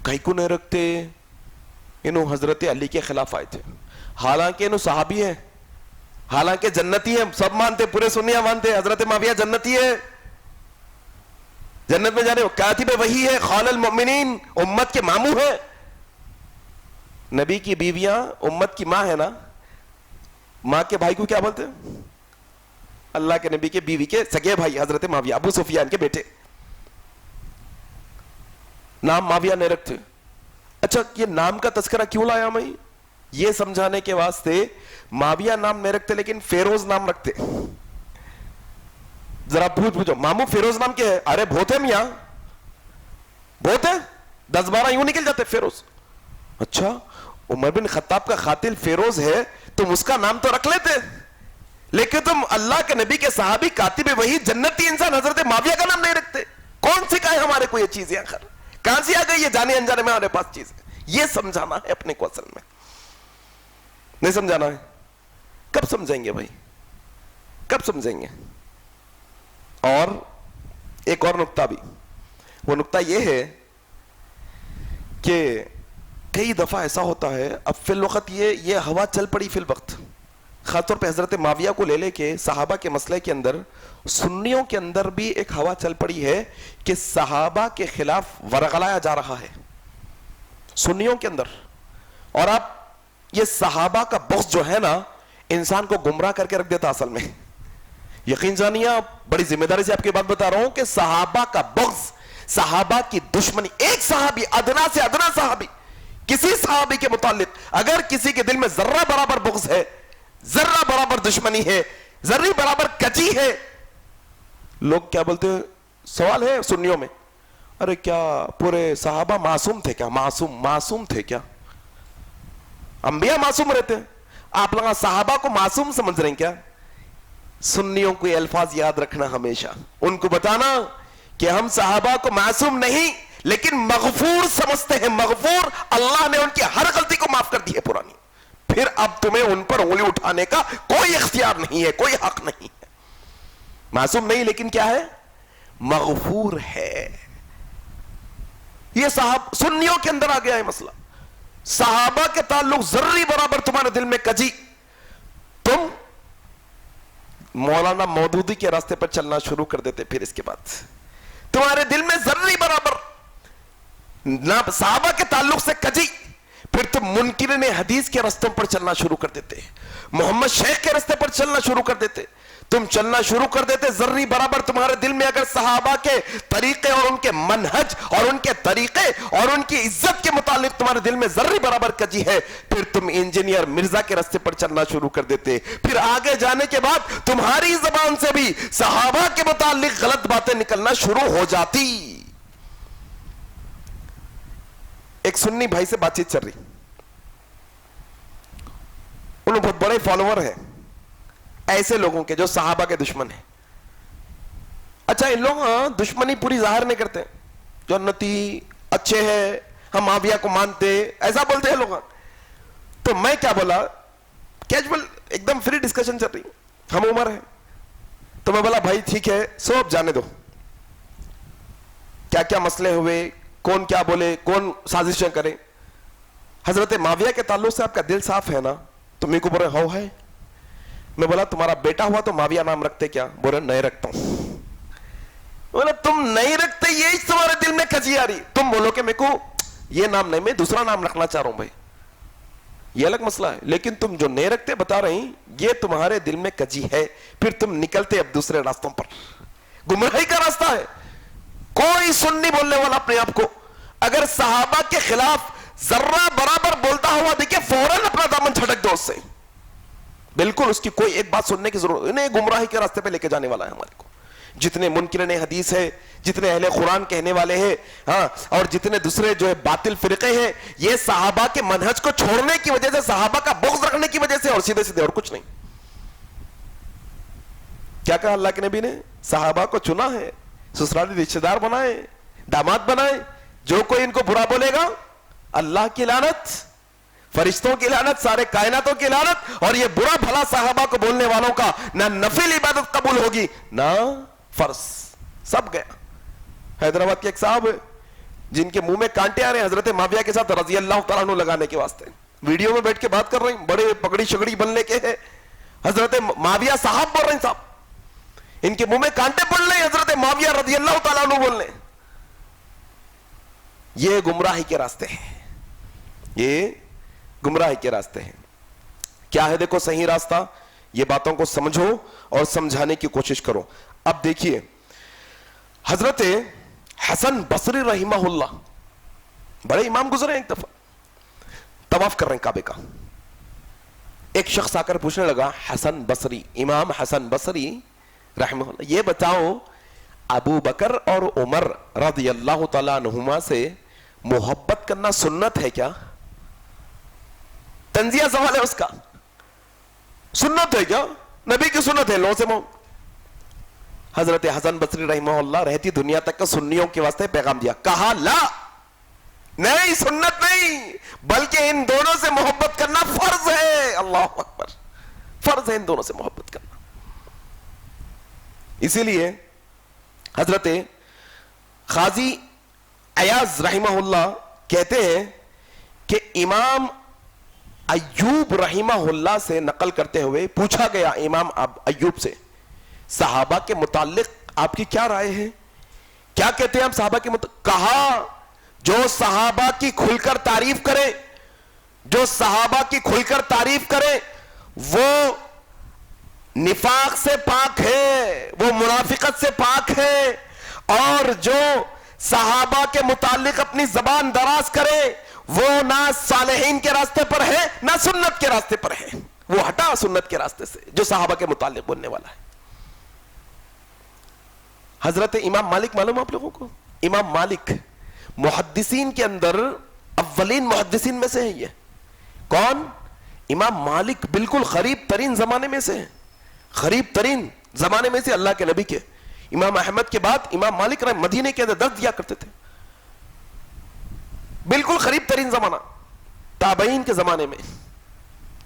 کہیں کو نہیں رکھتے، انہوں حضرت علی کے خلاف آئے تھے، حالانکہ انہوں صحابی ہیں، حالانکہ جنتی ہیں، سب مانتے، پورے سنیاں مانتے حضرت معاویہ جنتی ہے، جنت میں جانے، کاتب وحی ہے، خال المؤمنین، امت کے ماموں ہیں۔ نبی کی بیویاں امت کی ماں ہے نا، ماں کے بھائی کو کیا بولتے ہیں؟ اللہ کے نبی کے بیوی کے سگے بھائی حضرت معاویہ، ابو سفیان کے بیٹے، نام معاویہ نہیں رکھتے۔ اچھا یہ نام کا تذکرہ کیوں لایا میں؟ یہ سمجھانے کے واسطے معاویہ نام نہیں رکھتے لیکن فیروز نام رکھتے۔ ذرا پوچھو ماموں فیروز نام کیا ہے؟ ارے بہت ہے میاں، بہت ہے، 10-12 یوں نکل جاتے فیروز۔ اچھا عمر بن خطاب کا قاتل فیروز ہے، تم اس کا نام تو رکھ لیتے، لیکن تم اللہ کے نبی کے صحابی کاتب وحی جنتی انسان حضرت معاویہ کا نام نہیں رکھتے۔ کون سکھائے ہمارے کو یہ چیزیں؟ آخر کہاں سے آ گئی یہ جانے انجانے میں ہمارے پاس چیز؟ یہ سمجھانا ہے اپنے کو، اصل میں نہیں سمجھانا ہے۔ کب سمجھیں گے بھائی، کب سمجھیں گے؟ اور ایک اور نقطہ بھی، وہ نقطہ یہ ہے کہ کئی دفعہ ایسا ہوتا ہے، اب فی الوقت یہ ہوا چل پڑی فی الوقت، خاص طور پہ حضرت معاویہ کو لے کے صحابہ کے مسئلے کے اندر، سنیوں کے اندر بھی ایک ہوا چل پڑی ہے کہ صحابہ کے خلاف ورغلایا جا رہا ہے سنیوں کے اندر۔ اور اب یہ صحابہ کا بغض جو ہے نا انسان کو گمراہ کر کے رکھ دیتا اصل میں۔ یقین جانیے، بڑی ذمہ داری سے آپ کی بات بتا رہا ہوں کہ صحابہ کا بغض، صحابہ کی دشمنی، ایک صحابی، ادنا سے ادنا صحابی، کسی صحابی کے متعلق اگر کسی کے دل میں ذرہ برابر بغض ہے، ذرہ برابر دشمنی ہے، ذرہ برابر کچی ہے، لوگ کیا بولتے ہیں؟ سوال ہے سنیوں میں، ارے کیا پورے صحابہ معصوم تھے کیا؟ معصوم تھے کیا؟ انبیاء معصوم رہتے ہیں، آپ لوگ صحابہ کو معصوم سمجھ رہے ہیں کیا؟ سنیوں کو یہ الفاظ یاد رکھنا ہمیشہ، ان کو بتانا کہ ہم صحابہ کو معصوم نہیں لیکن مغفور سمجھتے ہیں. مغفور اللہ نے ان کی ہر غلطی کو معاف کر دی ہے پرانی. پھر اب تمہیں ان پر انگلی اٹھانے کا کوئی اختیار نہیں ہے, کوئی حق نہیں ہے. معصوم نہیں لیکن کیا ہے, مغفور ہے. یہ سنیوں کے اندر آ گیا ہے مسئلہ. صحابہ کے تعلق ذرے برابر تمہارے دل میں کجی, تم مولانا مودودی کے راستے پر چلنا شروع کر دیتے. پھر اس کے بعد تمہارے دل میں ذرے برابر نہ صحابہ کے تعلق سے کجی, پھر تم منکرین حدیث کے رستوں پر چلنا شروع کر دیتے, محمد شیخ کے راستے پر چلنا شروع کر دیتے. تم چلنا شروع کر دیتے ذرے برابر تمہارے دل میں اگر صحابہ کے طریقے اور ان کے منہج اور ان کے طریقے اور ان کی عزت کے متعلق تمہارے دل میں ذرے برابر کجی ہے, پھر تم انجینئر مرزا کے راستے پر چلنا شروع کر دیتے. پھر آگے جانے کے بعد تمہاری زبان سے بھی صحابہ کے متعلق غلط باتیں نکلنا شروع ہو جاتی. ایک سنی بھائی سے بات چیت چل رہی, انہوں بہت بڑے فالوور ہیں ایسے لوگوں کے جو صحابہ کے دشمن ہیں. اچھا ان لوگ دشمنی پوری ظاہر نہیں کرتے, جنتی اچھے ہیں, ہم معاویہ کو مانتے, ایسا بولتے ہیں لوگ. تو میں کیا بولا, کیجول ایک دم فری ڈسکشن چل رہی, ہم عمر ہے, تو میں بولا بھائی ٹھیک ہے سو اب جانے دو, کیا کیا مسئلے ہوئے, کون کیا بولے, کون سازشیں کرے. حضرت معاویہ کے تعلق سے آپ کا دل صاف ہے نا, تو میرے کو بولے ہو ہے. میں بولا تمہارا بیٹا ہوا تو معاویہ نام رکھتے کیا؟ بولے نہیں رکھتا ہوں. بولا تم نہیں رکھتے, یہی تمہارے دل میں کجی آ رہی. تم بولو کہ میرے کو یہ نام نہیں, میں دوسرا نام رکھنا چاہ رہا ہوں. بھائی یہ الگ مسئلہ ہے, لیکن تم جو نہیں رکھتے بتا رہی یہ تمہارے دل میں کجی ہے. پھر تم نکلتے اب دوسرے راستوں پر, گمراہی کا راستہ ہے. کوئی سنی بولنے والا اپنے آپ کو اگر صحابہ کے خلاف ذرہ برابر بولتا ہوا دیکھے فوراً اپنا دامن چھٹک دو اس سے. بالکل اس کی کوئی ایک بات سننے کی ضرورت نہیں, گمراہی کے راستے پہ لے کے جانے والا ہے ہمارے کو. جتنے منکرین حدیث ہے, جتنے اہل قرآن کہنے والے ہیں, ہاں, اور جتنے دوسرے جو ہے باطل فرقے ہیں, یہ صحابہ کے منہج کو چھوڑنے کی وجہ سے, صحابہ کا بغض رکھنے کی وجہ سے, اور سیدھے سیدھے اور کچھ نہیں. کیا کہا اللہ کے نبی نے, صحابہ کو چنا ہے, سسرالی رشتہ دار بنائے, داماد بنائے. جو کوئی ان کو برا بولے گا اللہ کی لعنت, فرشتوں کی لعنت, سارے کائناتوں کی لعنت, اور یہ برا بھلا صحابہ کو بولنے والوں کا نہ نفل عبادت قبول ہوگی نہ فرض, سب گیا. حیدرآباد کے ایک صاحب جن کے منہ میں کانٹے آ رہے ہیں حضرت معاویہ کے ساتھ رضی اللہ تعالیٰ عنہ لگانے کے واسطے, ویڈیو میں بیٹھ کے بات کر رہے ہیں, بڑے پگڑی شگڑی بننے کے ہیں, حضرت معاویہ صاحب بول رہے ہیں, صاحب ان کے منہ میں کانٹے پڑ رہے ہیں, حضرت معاویہ رضی اللہ تعالیٰ عنہ بول رہے ہیں. یہ گمراہی کے راستے ہیں, یہ گمراہی کے راستے ہیں. کیا ہے دیکھو صحیح راستہ, یہ باتوں کو سمجھو اور سمجھانے کی کوشش کرو. اب دیکھیے حضرت حسن بصری رحمہ اللہ, بڑے امام گزرے ہیں, ایک دفعہ طواف کر رہے ہیں کعبے کا. ایک شخص آ کر پوچھنے لگا, حسن بصری, امام حسن بصری رحمہ اللہ, یہ بتاؤ ابو بکر اور عمر رضی اللہ تعالیٰ عنہما سے محبت کرنا سنت ہے کیا؟ تنزیہ سوال ہے اس کا, سنت ہے کیا؟ نبی کی سنت ہے, لو سے محبت. حضرت حسن بصری رحمہ اللہ رہتی دنیا تک کا سنیوں کے واسطے پیغام دیا, کہا لا, نہیں سنت نہیں, بلکہ ان دونوں سے محبت کرنا فرض ہے. اللہ اکبر, فرض ہے ان دونوں سے محبت کرنا. اسی لیے حضرت قاضی عیاض رحمہ اللہ کہتے ہیں کہ امام ایوب رحمہ اللہ سے نقل کرتے ہوئے پوچھا گیا امام ایوب سے, صحابہ کے متعلق آپ کی کیا رائے ہے, کیا کہتے ہیں ہم صحابہ کے متعلق؟ کہا جو صحابہ کی کھل کر تعریف کرے, جو صحابہ کی کھل کر تعریف کرے وہ نفاق سے پاک ہے, وہ منافقت سے پاک ہے, اور جو صحابہ کے متعلق اپنی زبان دراز کرے وہ نہ صالحین کے راستے پر ہے نہ سنت کے راستے پر ہے, وہ ہٹا سنت کے راستے سے جو صحابہ کے متعلق بولنے والا ہے. حضرت امام مالک معلوم آپ لوگوں کو, امام مالک محدثین کے اندر اولین محدثین میں سے ہے. یہ کون؟ امام مالک بالکل قریب ترین زمانے میں سے ہے, قریب ترین زمانے میں سے اللہ کے نبی کے. امام احمد کے بعد امام مالک مدینے کے اندر درس دیا کرتے تھے. بالکل قریب ترین زمانہ تابعین کے زمانے میں،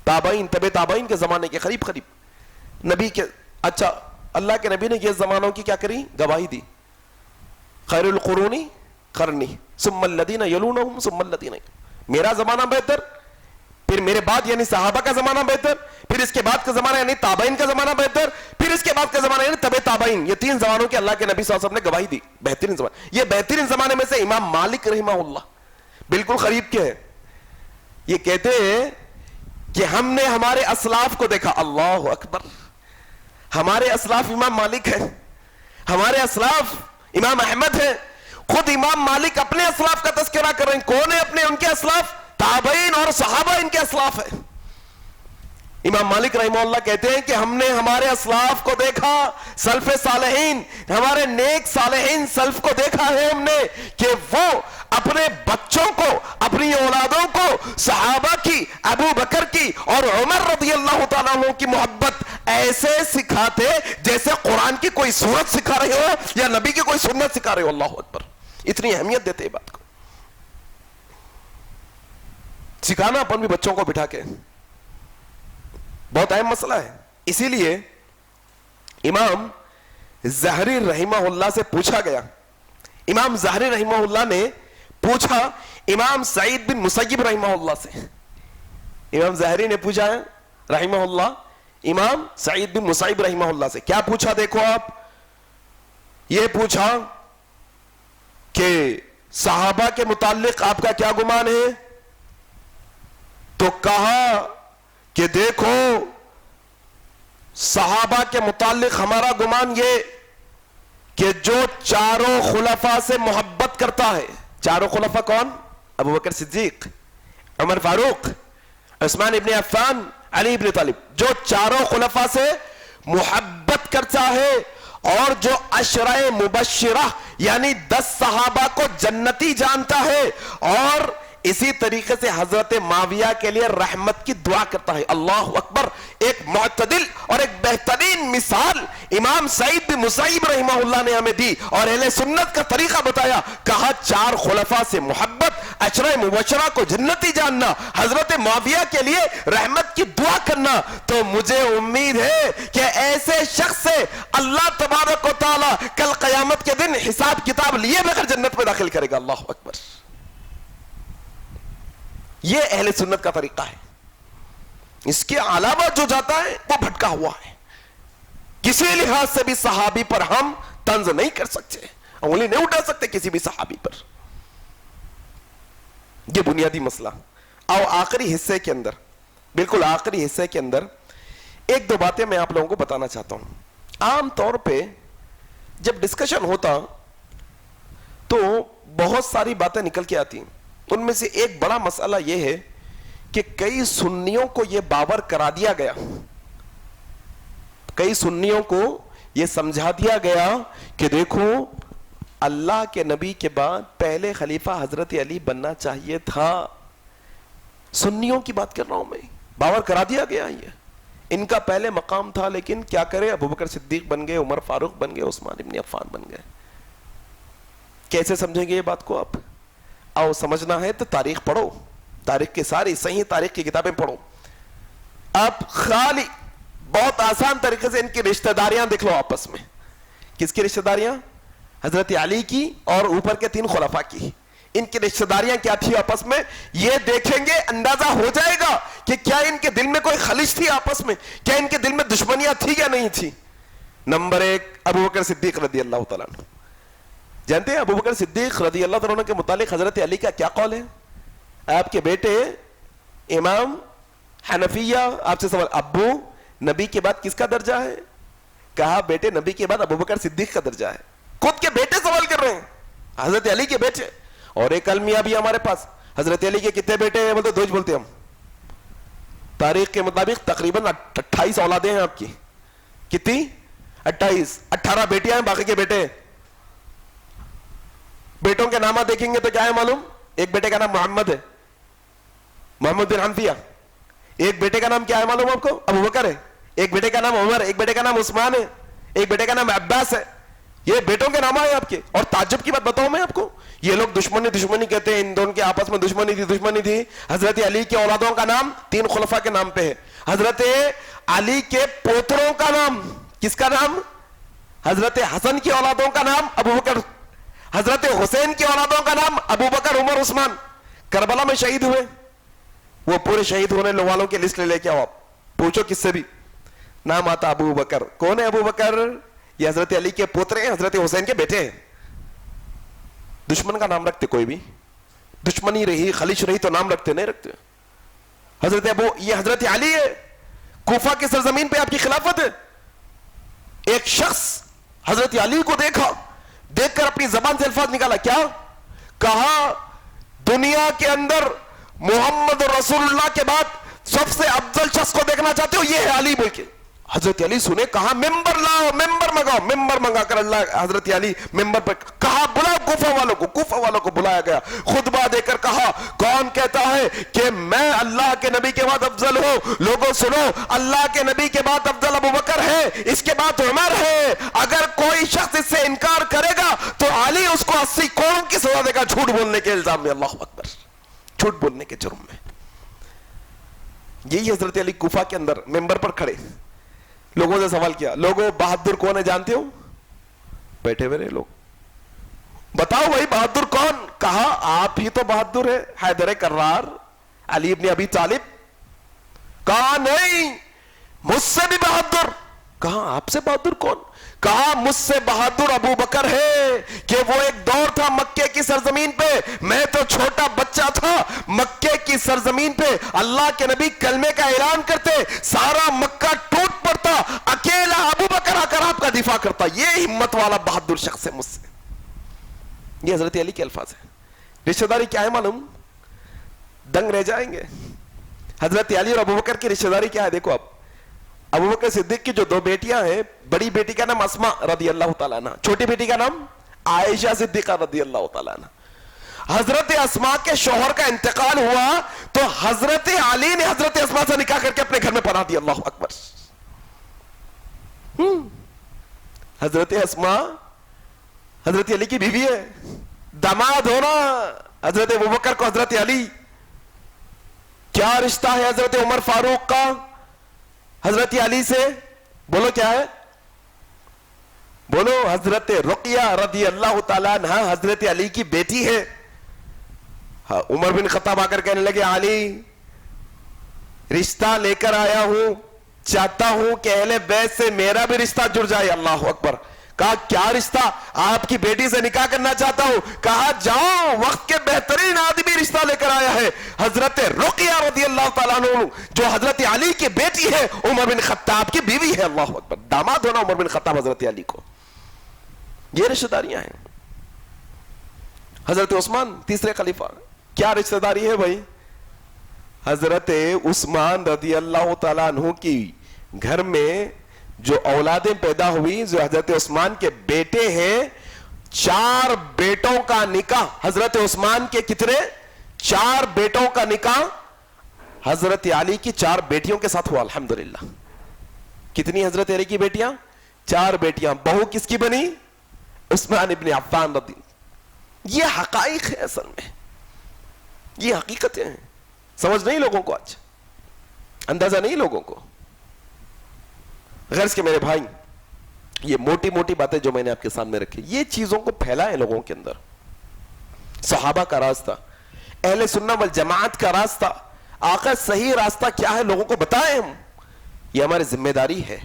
تابعین طب تابعین کے زمانے کے قریب نبی کے، اچھا اللہ کے نبی نے یہ زمانوں کی کیا کری؟ گواہی دی. خیر القرون قرنی ثم الذین یلونہم ثم الذین، میرا زمانہ بہتر، پھر میرے بعد یعنی صحابہ کا زمانہ بہتر، پھر اس کے بعد کا زمانہ یعنی تابعین کا زمانہ بہتر، پھر اس کے بعد کا زمانہ یعنی طب تابعین. یہ 3 زمانوں کے اللہ کے نبی صلی اللہ علیہ وسلم نے گواہی دی بہترین زمانہ. یہ بہترین زمانے میں سے امام مالک رحمہ اللہ بالکل قریب کے ہیں. یہ کہتے ہیں کہ ہم نے ہمارے اسلاف کو دیکھا. اللہ اکبر. ہمارے اسلاف امام مالک ہیں، ہمارے اسلاف امام احمد ہیں. خود امام مالک اپنے اسلاف کا تذکرہ کر رہے ہیں. کون ہے اپنے؟ ان کے اسلاف تابعین اور صحابہ ان کے اسلاف ہیں. امام مالک رحمہ اللہ کہتے ہیں کہ ہم نے ہمارے اسلاف کو دیکھا، سلف صالحین، ہمارے نیک صالحین سلف کو دیکھا ہے ہم نے کہ وہ اپنے بچوں کو، اپنی اولادوں کو صحابہ کی، ابو بکر کی اور عمر رضی اللہ تعالیٰ عنہ کی محبت ایسے سکھاتے جیسے قرآن کی کوئی سورت سکھا رہے ہو یا نبی کی کوئی سنت سکھا رہے ہو. اللہ اکبر. اتنی اہمیت دیتے ہیں بات کو. سکھانا اپن بھی بچوں کو بٹھا کے بہت اہم مسئلہ ہے. اسی لیے امام زہری رحمہ اللہ سے پوچھا گیا، امام زہری رحمہ اللہ نے پوچھا امام سعید بن مسیب رحمہ اللہ سے. امام زہری نے پوچھا رحمہ اللہ امام سعید بن مسیب رحمہ اللہ سے. کیا پوچھا؟ دیکھو آپ، یہ پوچھا کہ صحابہ کے متعلق آپ کا کیا گمان ہے؟ تو کہا کہ دیکھو صحابہ کے متعلق ہمارا گمان یہ کہ جو چاروں خلفاء سے محبت کرتا ہے. چاروں خلفاء کون؟ ابو بکر صدیق، عمر فاروق، عثمان ابن عفان، علی ابن طالب. جو چاروں خلفاء سے محبت کرتا ہے اور جو عشرہ مبشرہ یعنی 10 صحابہ کو جنتی جانتا ہے اور اسی طریقے سے حضرت معاویہ کے لیے رحمت کی دعا کرتا ہے. اللہ اکبر. ایک معتدل اور ایک بہترین مثال امام سعید بن مسیب رحمہ اللہ نے ہمیں دی اور اہل سنت کا طریقہ بتایا. کہا 4 خلفاء سے محبت، عشرہ مبشرہ کو جنتی جاننا، حضرت معاویہ کے لیے رحمت کی دعا کرنا. تو مجھے امید ہے کہ ایسے شخص سے اللہ تبارک و تعالی کل قیامت کے دن حساب کتاب لیے بغیر جنت میں داخل کرے گا. اللہ اکبر. یہ اہل سنت کا طریقہ ہے. اس کے علاوہ جو جاتا ہے وہ بھٹکا ہوا ہے. کسی لحاظ سے بھی صحابی پر ہم طنز نہیں کر سکتے، انگلی نہیں اٹھا سکتے کسی بھی صحابی پر. یہ بنیادی مسئلہ. آؤ آخری حصے کے اندر، بالکل آخری حصے کے اندر 1-2 باتیں میں آپ لوگوں کو بتانا چاہتا ہوں. عام طور پہ جب ڈسکشن ہوتا تو بہت ساری باتیں نکل کے آتی. ان میں سے ایک بڑا مسئلہ یہ ہے کہ کئی سنیوں کو یہ باور کرا دیا گیا، کئی سنیوں کو یہ سمجھا دیا گیا کہ دیکھو اللہ کے نبی کے بعد پہلے خلیفہ حضرت علی بننا چاہیے تھا. سنیوں کی بات کر رہا ہوں میں. باور کرا دیا گیا یہ ان کا پہلے مقام تھا، لیکن کیا کرے، ابو بکر صدیق بن گئے، عمر فاروق بن گئے، عثمان ابن عفان بن گئے. کیسے سمجھیں گے یہ بات کو آپ؟ آؤ سمجھنا ہے تو تاریخ پڑھو، تاریخ کی ساری صحیح تاریخ کی کتابیں پڑھو. آپ خالی بہت آسان طریقے سے ان کی رشتہ داریاں دیکھ لو آپس میں. کس کی رشتہ داریاں؟ حضرت علی کی اور اوپر کے 3 خلفاء کی. ان کی رشتہ داریاں کیا تھی آپس میں، یہ دیکھیں گے اندازہ ہو جائے گا کہ کیا ان کے دل میں کوئی خلش تھی آپس میں، کیا ان کے دل میں دشمنیاں تھی یا نہیں تھی. نمبر 1 ابو بکر صدیق رضی اللہ تعالیٰ عنہ. جانتے ہیں ابو بکر صدیق رضی اللہ تعالیٰ عنہ کے متعلق حضرت علی کا کیا قول ہے؟ آپ کے بیٹے امام حنفیہ آپ سے سوال، ابو نبی کے بعد کس کا درجہ ہے؟ کہا بیٹے نبی کے بعد ابو بکر صدیق کا درجہ ہے. خود کے بیٹے سوال کر رہے ہیں، حضرت علی کے بیٹے. اور ایک المیہ بھی ہمارے پاس، حضرت علی کے کتنے بیٹے ہیں؟ بولتے 2 بولتے ہم. تاریخ کے مطابق تقریباً 28 اولادیں ہیں آپ کی. کتنی؟ 28. 18 بیٹیاں ہیں، باقی کے بیٹے. بیٹوں کے نامہ دیکھیں گے تو کیا ہے معلوم؟ ایک بیٹے کا نام محمد ہے، محمد بن حنفیہ. ایک بیٹے کا نام کیا ہے معلوم آپ کو؟ ابو بکر ہے. ایک بیٹے کا نام عمر، ایک بیٹے کا نام عثمان ہے، ایک بیٹے کا نام عباس ہے. یہ بیٹوں کے نام ہے آپ کے. اور تعجب کی بات بتاؤں میں آپ کو یہ لوگ دشمنی کہتے ہیں، ان دونوں کے آپس میں دشمنی تھی. حضرت علی کے اولادوں کا نام 3 خلفاء کے نام پہ ہے. حضرت علی کے پوتروں کا نام، کس کا نام؟ حضرت حسن کی اولادوں کا نام ابو بکر، حضرت حسین کی اولادوں کا نام ابو بکر، عمر، عثمان. کربلا میں شہید ہوئے، وہ پورے شہید ہونے والوں کی لسٹ لے کے آؤ، آپ پوچھو کس سے بھی، نام آتا ابو بکر. کون ہے ابو بکر؟ یہ حضرت علی کے پوترے ہیں، حضرت حسین کے بیٹے ہیں. دشمن کا نام رکھتے کوئی بھی؟ دشمنی رہی، خلیش رہی تو نام رکھتے نہیں رکھتے. یہ حضرت علی ہے، کوفہ کی سرزمین پہ آپ کی خلافت ہے. ایک شخص حضرت علی کو دیکھ کر اپنی زبان سے الفاظ نکالا، کیا کہا؟ دنیا کے اندر محمد رسول اللہ کے بعد سب سے افضل شخص کو دیکھنا چاہتے ہو، یہ ہے علی بول کے. حضرت علی سنے، کہا ممبر لاؤ، ممبر منگاؤ. ممبر منگا کر اللہ حضرت علی ممبر پر کہا بلاؤ کوفہ والوں کو بلایا گیا. خطبہ دے کر کہا، کون کہتا ہے کہ میں اللہ کے نبی کے بعد افضل ہوں؟ لوگوں سنو، اللہ کے نبی کے بعد افضل ابو بکر ہے، اس کے بعد عمر ہے. اگر کوئی شخص اس سے انکار کرے گا تو علی اس کو 80 کروڑ کی سزا دے گا، جھوٹ بولنے کے الزام میں. اللہ اکبر، جھوٹ بولنے کے جرم میں. یہی حضرت علی کوفہ کے اندر ممبر پر کھڑے لوگوں سے سوال کیا، لوگوں بہادر کون ہے جانتے ہو؟ بیٹھے ہوئے رہے لوگ، بتاؤ بھائی بہادر کون؟ کہا آپ ہی تو بہادر ہے، حیدر کرار، علی ابن ابی طالب. کہا نہیں، مجھ سے بھی بہادر. کہا آپ سے بہادر کون؟ کہا مجھ سے بہادر ابو بکر ہے، کہ وہ ایک دور تھا مکے کی سرزمین پہ، میں تو چھوٹا بچہ تھا، مکے کی سرزمین پہ اللہ کے نبی کلمے کا اعلان کرتے، سارا مکہ ٹوٹ پڑتا، اکیلا ابو بکر آ کر آپ کا دفاع کرتا. یہ ہمت والا بہادر شخص ہے مجھ سے. یہ حضرت علی کے الفاظ ہیں. رشتہ داری کیا ہے معلوم؟ دنگ رہ جائیں گے. حضرت علی اور ابو بکر کی رشتہ داری کیا ہے دیکھو آپ. ابو بکر صدیق کی جو 2 بیٹیاں ہیں، بڑی بیٹی کا نام اسما رضی اللہ تعالیٰ عنہ، چھوٹی بیٹی کا نام عائشہ صدیقہ رضی اللہ تعالیٰ عنہ. حضرت اسما کے شوہر کا انتقال ہوا تو حضرت علی نے حضرت اسما سے نکاح کر کے اپنے گھر میں پناہ دی. اللہ اکبر. حضرت اسما حضرت علی کی بیوی ہے، داماد ہونا حضرت ابو بکر کو حضرت علی. کیا رشتہ ہے حضرت عمر فاروق کا حضرت علی سے؟ بولو کیا ہے؟ بولو. حضرت رقیہ رضی اللہ تعالیٰ عنہ حضرت علی کی بیٹی ہے. عمر بن خطاب آ کر کہنے لگے، علی رشتہ لے کر آیا ہوں، چاہتا ہوں کہ اہل بیت سے میرا بھی رشتہ جڑ جائے. اللہ اکبر. کہا کیا رشتہ؟ آپ کی بیٹی سے نکاح کرنا چاہتا ہوں. کہا جاؤ، وقت کے بہترین آدمی رشتہ لے کر آیا ہے، حضرت رقیہ رضی اللہ تعالیٰ عنہ جو حضرت علی کی بیٹی ہے، عمر بن خطاب کی بیوی ہے. اللہ اکبر. داماد ہونا عمر بن خطاب حضرت علی کو. یہ رشتہ داریاں ہیں. حضرت عثمان تیسرے خلیفہ، کیا رشتہ داری ہے بھائی؟ حضرت عثمان رضی اللہ تعالیٰ عنہ کی گھر میں جو اولادیں پیدا ہوئی، جو حضرت عثمان کے بیٹے ہیں، 4 بیٹوں کا نکاح حضرت عثمان کے کتنے؟ 4 بیٹوں کا نکاح حضرت علی کی 4 بیٹیوں کے ساتھ ہوا. الحمدللہ. کتنی حضرت علی کی بیٹیاں؟ 4 بیٹیاں. بہو کس کی بنی؟ عثمان ابن عفان رضی. یہ حقائق ہے، اصل میں یہ حقیقتیں ہیں. سمجھ نہیں لوگوں کو، آج اندازہ نہیں لوگوں کو. غرض کے میرے بھائی، یہ موٹی موٹی باتیں جو میں نے آپ کے سامنے رکھی، یہ چیزوں کو پھیلائیں لوگوں کے اندر. صحابہ کا راستہ، اہل سنہ والجماعت کا راستہ، آقا صحیح راستہ کیا ہے لوگوں کو بتائیں. ہم یہ ہماری ذمہ داری ہے.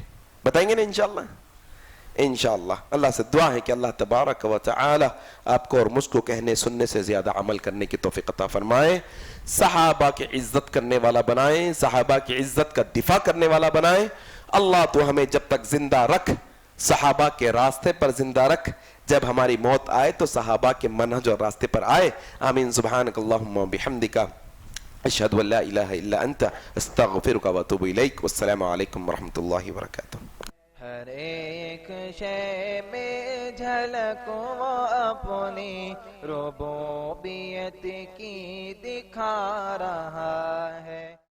بتائیں گے نا انشاءاللہ. انشاءاللہ اللہ سے دعا ہے کہ اللہ تبارک و تعالی آپ کو اور مجھ کو کہنے سننے سے زیادہ عمل کرنے کی توفیق عطا فرمائے. صحابہ کی عزت کرنے والا بنائیں، صحابہ کی عزت کا دفاع کرنے والا بنائیں. اللہ تو ہمیں جب تک زندہ رکھ، صحابہ کے راستے پر زندہ رکھ. جب ہماری موت آئے تو صحابہ کے منہج اور راستے پر آئے. آمین. سبحانک اللہم و بحمدک، اشہد ان لا الہ الا انت، استغفرک و اتوب الیک. والسلام علیکم ورحمۃ اللہ وبرکاتہ. ہر ایک شے میں جھلک وہ اپنی ربوبیت کی دکھا رہا ہے.